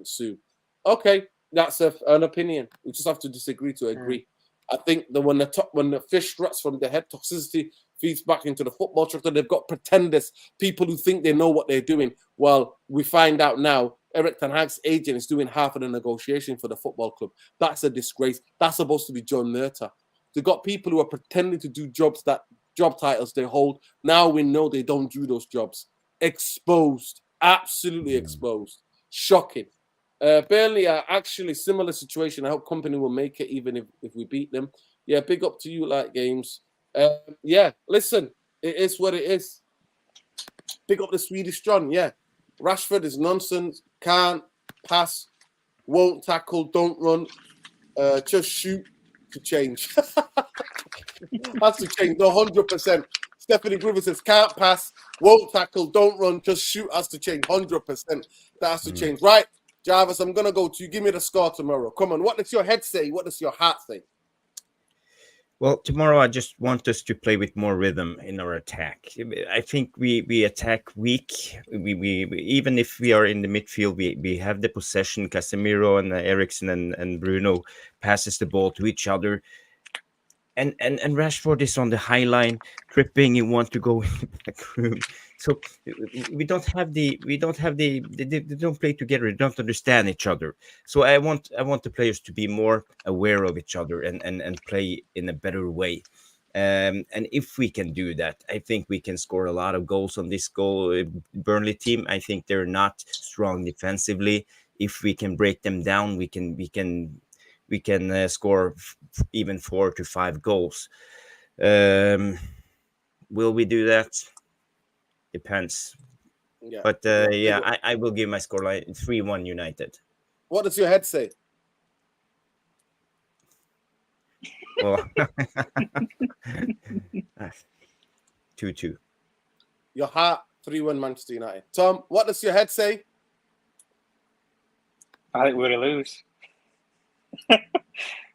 S1: Sue. Okay, that's an opinion. We just have to disagree to agree. I think that when the fish rots from the head, toxicity feeds back into the football structure. They've got pretenders, people who think they know what they're doing. Well, we find out now Eric Ten Hag's agent is doing half of the negotiation for the football club. That's a disgrace. That's supposed to be John Murtagh. They've got people who are pretending to do job titles they hold. Now we know they don't do those jobs. Exposed. Absolutely exposed. Shocking. Burnley are actually similar situation. I hope Company will make it even if we beat them. Yeah, big up to you, like games. Yeah, listen, it is what it is. Big up the Swedish John. Yeah, Rashford is nonsense. Can't pass, won't tackle, don't run, just shoot to change. Has to change. No, 100%. Stephanie Griffith says can't pass, won't tackle, don't run, just shoot. Has to change. 100%. That has to change. Right. Jarvis, I'm going to go to you. Give me the score tomorrow. Come on. What does your head say? What does your heart say?
S3: Well, tomorrow I just want us to play with more rhythm in our attack. I think we attack weak. We even if we are in the midfield, we have the possession. Casemiro and Eriksen and Bruno passes the ball to each other. And Rashford is on the high line, tripping. You want to go in the back room. So we don't they don't play together. They don't understand each other. So I want the players to be more aware of each other and play in a better way. And if we can do that, I think we can score a lot of goals on this Burnley team. I think they're not strong defensively. If we can break them down, we can score even 4 to 5 goals. Will we do that? Depends.
S1: Yeah.
S3: But I will give my scoreline 3-1 United.
S1: What does your head say?
S3: Well, 2-2.
S1: Your heart, 3-1 Manchester United. Tom, what does your head say?
S4: I think we're gonna lose. If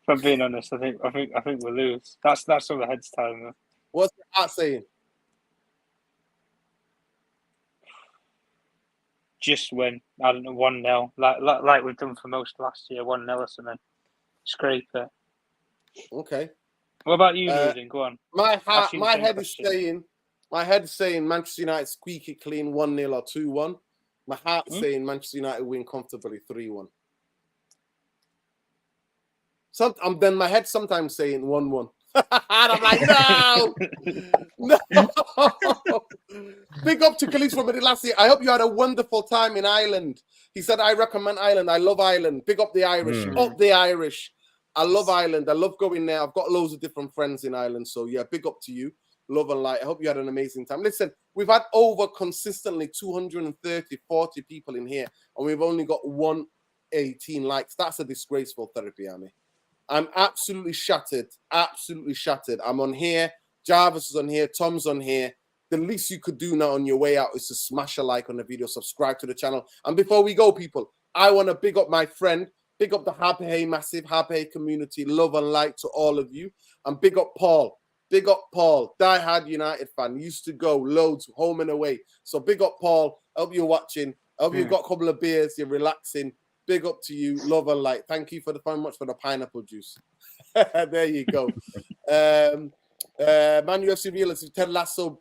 S4: I'm being honest, I think we'll lose. That's what the head's telling me.
S1: What's your heart saying?
S4: Just win. I don't know, 1-0, like we've done for most last year, 1-0 or something. Scrape it.
S1: Okay.
S4: What about you, Nudin? Go on.
S1: My head is saying Manchester United squeaky clean 1-0 or 2-1. My heart saying Manchester United win comfortably 3-1. Then my head sometimes saying 1-1. And I'm like, no. Big up to Khalid from last year. I hope you had a wonderful time in Ireland. He said, I recommend Ireland. I love Ireland. Big up the Irish. Up the Irish. I love Ireland. I love going there. I've got loads of different friends in Ireland. So, yeah, big up to you. Love and light. I hope you had an amazing time. Listen, we've had over consistently 230, 40 people in here, and we've only got 118 likes. That's a disgraceful therapy, Army. I'm absolutely shattered. Absolutely shattered. I'm on here. Jarvis is on here. Tom's on here. The least you could do now on your way out is to smash a like on the video, subscribe to the channel. And before we go, people, I want to big up my friend, big up the Happy massive Happy community. Love and light to all of you. And big up Paul. Big up Paul, diehard United fan. Used to go loads home and away. So big up Paul. Hope you're watching. Hope you've got a couple of beers. You're relaxing. Big up to you. Love and light. Thank you very much for the pineapple juice. There you go. Man UFC Realist, Ted Lasso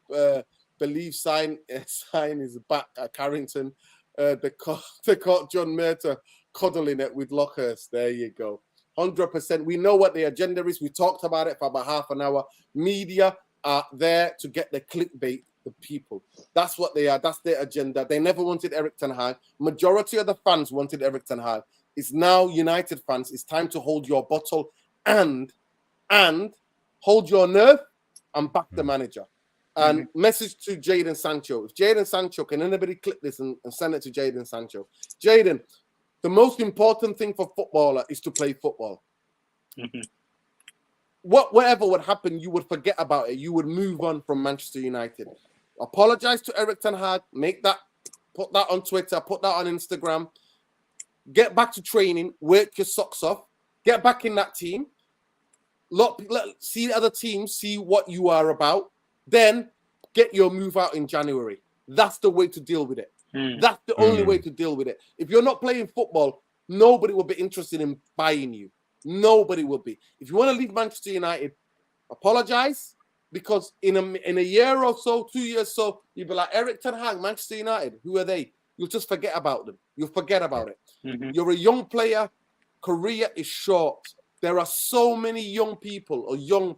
S1: believe sign is back at Carrington. They caught John Murtagh cuddling it with Lockhurst. There you go. 100%. We know what the agenda is. We talked about it for about half an hour. Media are there to get the clickbait, the people. That's what they are. That's their agenda. They never wanted Eric Ten Hag. Majority of the fans wanted Eric Ten Hag. It's now United fans. It's time to hold your bottle and hold your nerve and back the manager. And message to Jadon Sancho. If Jadon Sancho, can anybody clip this and send it to Jadon Sancho? Jadon, the most important thing for footballer is to play football. Whatever would happen, you would forget about it. You would move on from Manchester United. Apologize to Erik ten Hag. Put that on Twitter. Put that on Instagram. Get back to training. Work your socks off. Get back in that team. See other teams. See what you are about. Then get your move out in January. That's the way to deal with it. That's the only way to deal with it. If you're not playing football, nobody will be interested in buying you. Nobody will be. If you want to leave Manchester United, apologize, because in a year or so, 2 years so, you'll be like, Erik ten Hag, Manchester United, who are they? You'll just forget about them. You'll forget about it. You're a young player. Career is short. There are so many young people or young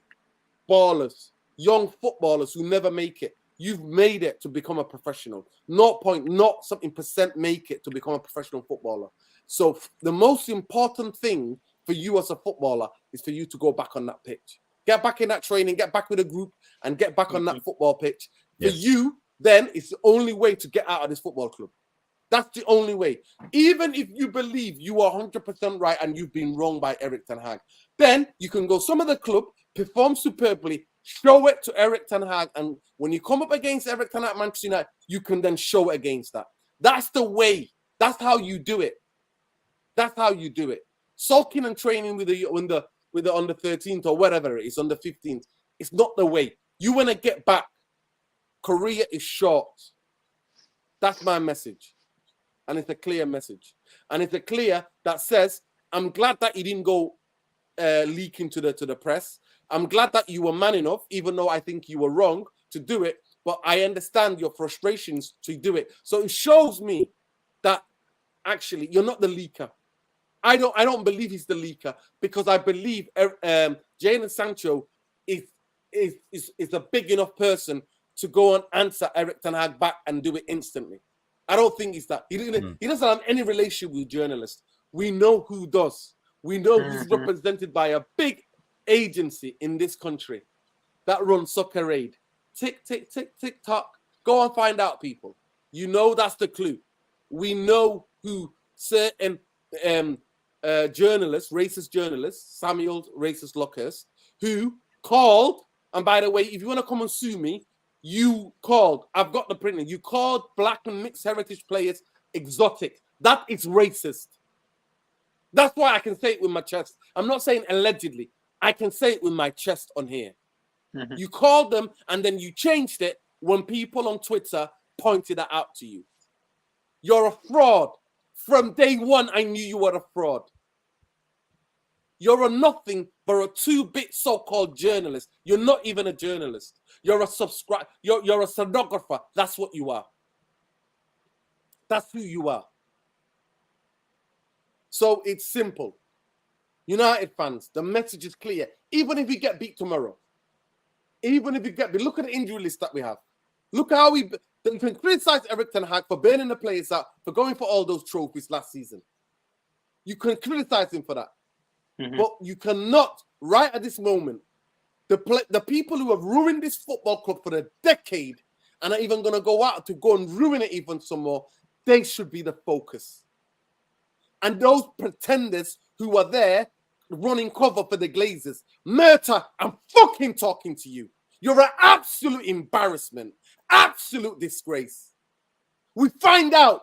S1: ballers, young footballers who never make it. You've made it to become a professional. 0.0% make it to become a professional footballer. So the most important thing for you as a footballer is for you to go back on that pitch. Get back in that training, get back with a group, and get back on that football pitch. For you, then, it's the only way to get out of this football club. That's the only way. Even if you believe you are 100% right and you've been wrong by Erik ten Hag, then you can go some of the club, perform superbly, show it to Erik ten Hag, and when you come up against Erik ten Hag at Manchester United, you can then show it against that. That's the way. That's how you do it. That's how you do it. Sulking and training with the under 13th or whatever it is, under 15th, it's not the way. You want to get back. Career is short. That's my message. And it's a clear message. And it's a clear that says, I'm glad that you didn't go leaking to the press. I'm glad that you were man enough, even though I think you were wrong to do it. But I understand your frustrations to do it. So it shows me that actually you're not the leaker. I don't believe he's the leaker, because I believe Jadon Sancho is a big enough person to go and answer Erik ten Hag back and do it instantly. I don't think he's that. He doesn't have any relationship with journalists. We know who does. We know who's represented by a big agency in this country that runs Soccer Aid. Tick, tick, tick, tick, tock. Go and find out, people. You know that's the clue. We know who certain journalists, racist journalists, Samuel Racist Lockhurst, who called, and by the way, if you want to come and sue me, you called, I've got the printing, you called black and mixed heritage players exotic. That is racist. That's why I can say it with my chest. I'm not saying allegedly. I can say it with my chest on here. You called them and then you changed it when people on Twitter pointed that out to you. You're a fraud. From day one, I knew you were a fraud. You're a nothing but a 2-bit so-called journalist. You're not even a journalist. You're a You're a stenographer. That's what you are. That's who you are. So it's simple. United fans, the message is clear. Even if we get beat tomorrow, look at the injury list that we have. Look how you can criticize Erik ten Hag for burning the players out, for going for all those trophies last season. You can criticize him for that. But you cannot, right at this moment, the people who have ruined this football club for a decade and are even going to go out to go and ruin it even some more, they should be the focus. And those pretenders who are there running cover for the Glazers, Murta, I'm fucking talking to you. You're an absolute embarrassment, absolute disgrace. We find out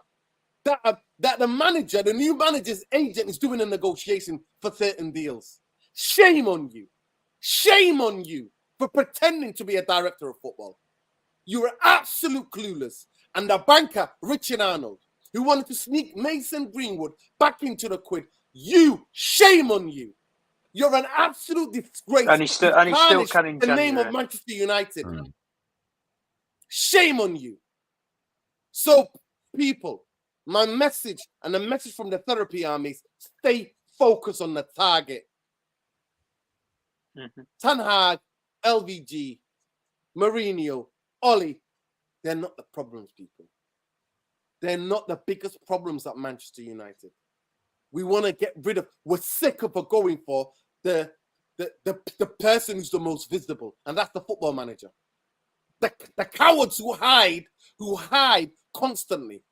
S1: that the manager, the new manager's agent, is doing a negotiation for certain deals. Shame on you. Shame on you for pretending to be a director of football. You are absolute clueless. And the banker, Richard Arnold, who wanted to sneak Mason Greenwood back into the quid, shame on you. You're an absolute disgrace.
S4: And he still can in
S1: the
S4: January.
S1: name of Manchester United. Shame on you. So, people, my message and the message from the therapy armies, stay focused on the target. Ten Hag, LVG, Mourinho, Oli, they're not the problems, people. They're not the biggest problems at Manchester United. We want to get rid of, we're sick of going for the person who's the most visible, and that's the football manager. The cowards who hide constantly.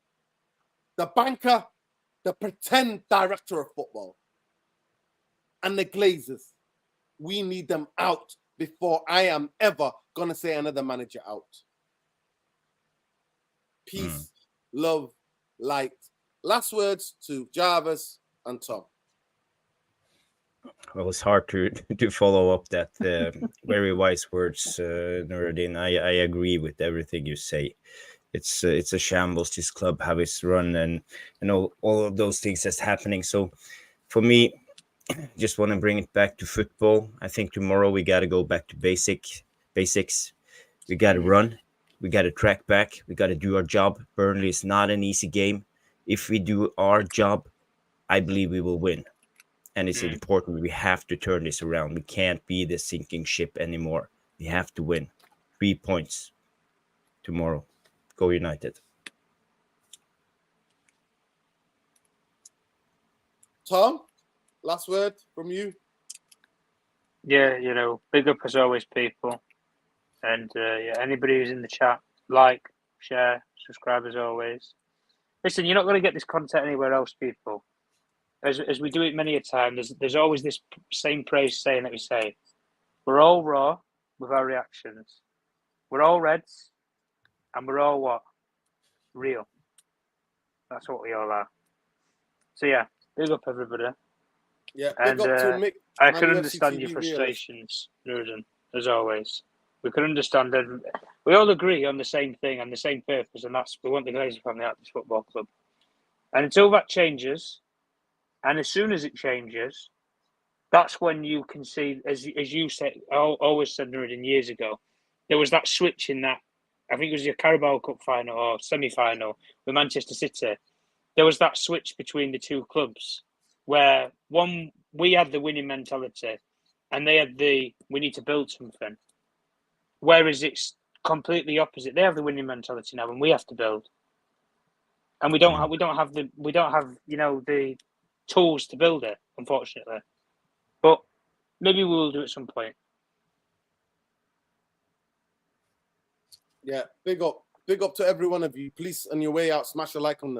S1: The banker, the pretend director of football, and the Glazers. We need them out before I am ever going to say another manager out. Peace, love, light. Last words to Jarvis and Tom.
S3: Well, it's hard to follow up that very wise words, Nuruddin. I agree with everything you say. It's a shambles, this club, how it's run, and all of those things that's happening. So for me, just want to bring it back to football. I think tomorrow we got to go back to basics. We got to run. We got to track back. We got to do our job. Burnley is not an easy game. If we do our job, I believe we will win. And it's important. We have to turn this around. We can't be the sinking ship anymore. We have to win. 3 points tomorrow. Go United.
S1: Tom, last word from you.
S4: Yeah, big up as always, people. And anybody who's in the chat, like, share, subscribe as always. Listen, you're not going to get this content anywhere else, people. As we do it many a time, there's always this same praise saying that we say. We're all raw with our reactions. We're all Reds, and we're all what? Real. That's what we all are. So yeah, big up everybody.
S1: Yeah, big up to Mick.
S4: I can understand your frustrations, Ruben, as always. We can understand that we all agree on the same thing and the same purpose, and that's we want the Glazer family out of this football club. And until that changes, and as soon as it changes, that's when you can see, as you said, always said, Nuruddin, years ago, there was that switch in that, I think it was your Carabao Cup final or semi-final with Manchester City. There was that switch between the two clubs where one, we had the winning mentality and they had the, we need to build something. Whereas it's completely opposite. They have the winning mentality now and we have to build. And we don't have the tools to build it, unfortunately. But maybe we will do at some point.
S1: Yeah, big up to every one of you. Please, on your way out, smash a like on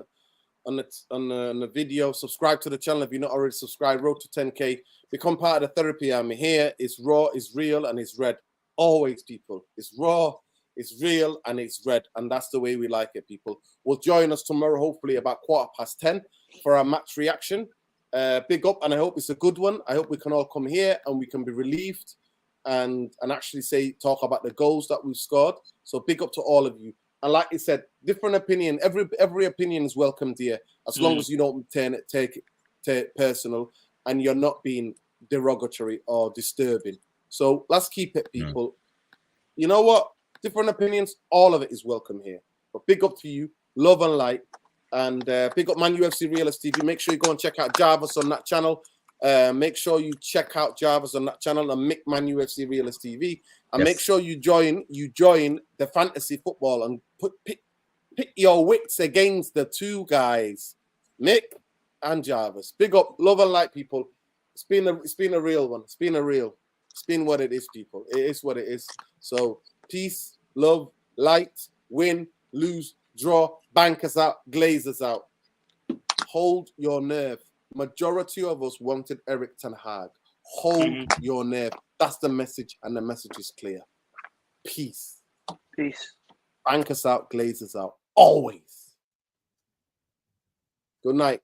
S1: the video. Subscribe to the channel if you're not already subscribed. Road to 10K. Become part of the therapy army. Here, it's raw, it's real, and it's red. Always, people. It's raw, it's real, and it's red. And that's the way we like it, people. Will join us tomorrow, hopefully about 10:15 for our match reaction. Big up, and I hope it's a good one. I hope we can all come here and we can be relieved and actually talk about the goals that we've scored. So big up to all of you. And like I said, different opinion. Every opinion is welcomed here, as long as you don't take it personal and you're not being derogatory or disturbing. So let's keep it, people. You know what? Different opinions, all of it is welcome here. But big up to you, love and light. And big up Man UFC Realist TV. Make sure you go and check out Jarvis on that channel. Make sure you check out Jarvis on that channel and Mick Man UFC Realist TV. And make sure you join the fantasy football and pit your wits against the two guys, Mick and Jarvis. Big up, love and light, people. It's been a real one. It's been what it is, people. It is what it is. So peace, love, light, win, lose, draw, bankers out, Glazers out. Hold your nerve. Majority of us wanted Eric Ten Hag. Hold your nerve. That's the message, and the message is clear. Peace.
S4: Peace.
S1: Bankers out, Glazers out. Always. Good night.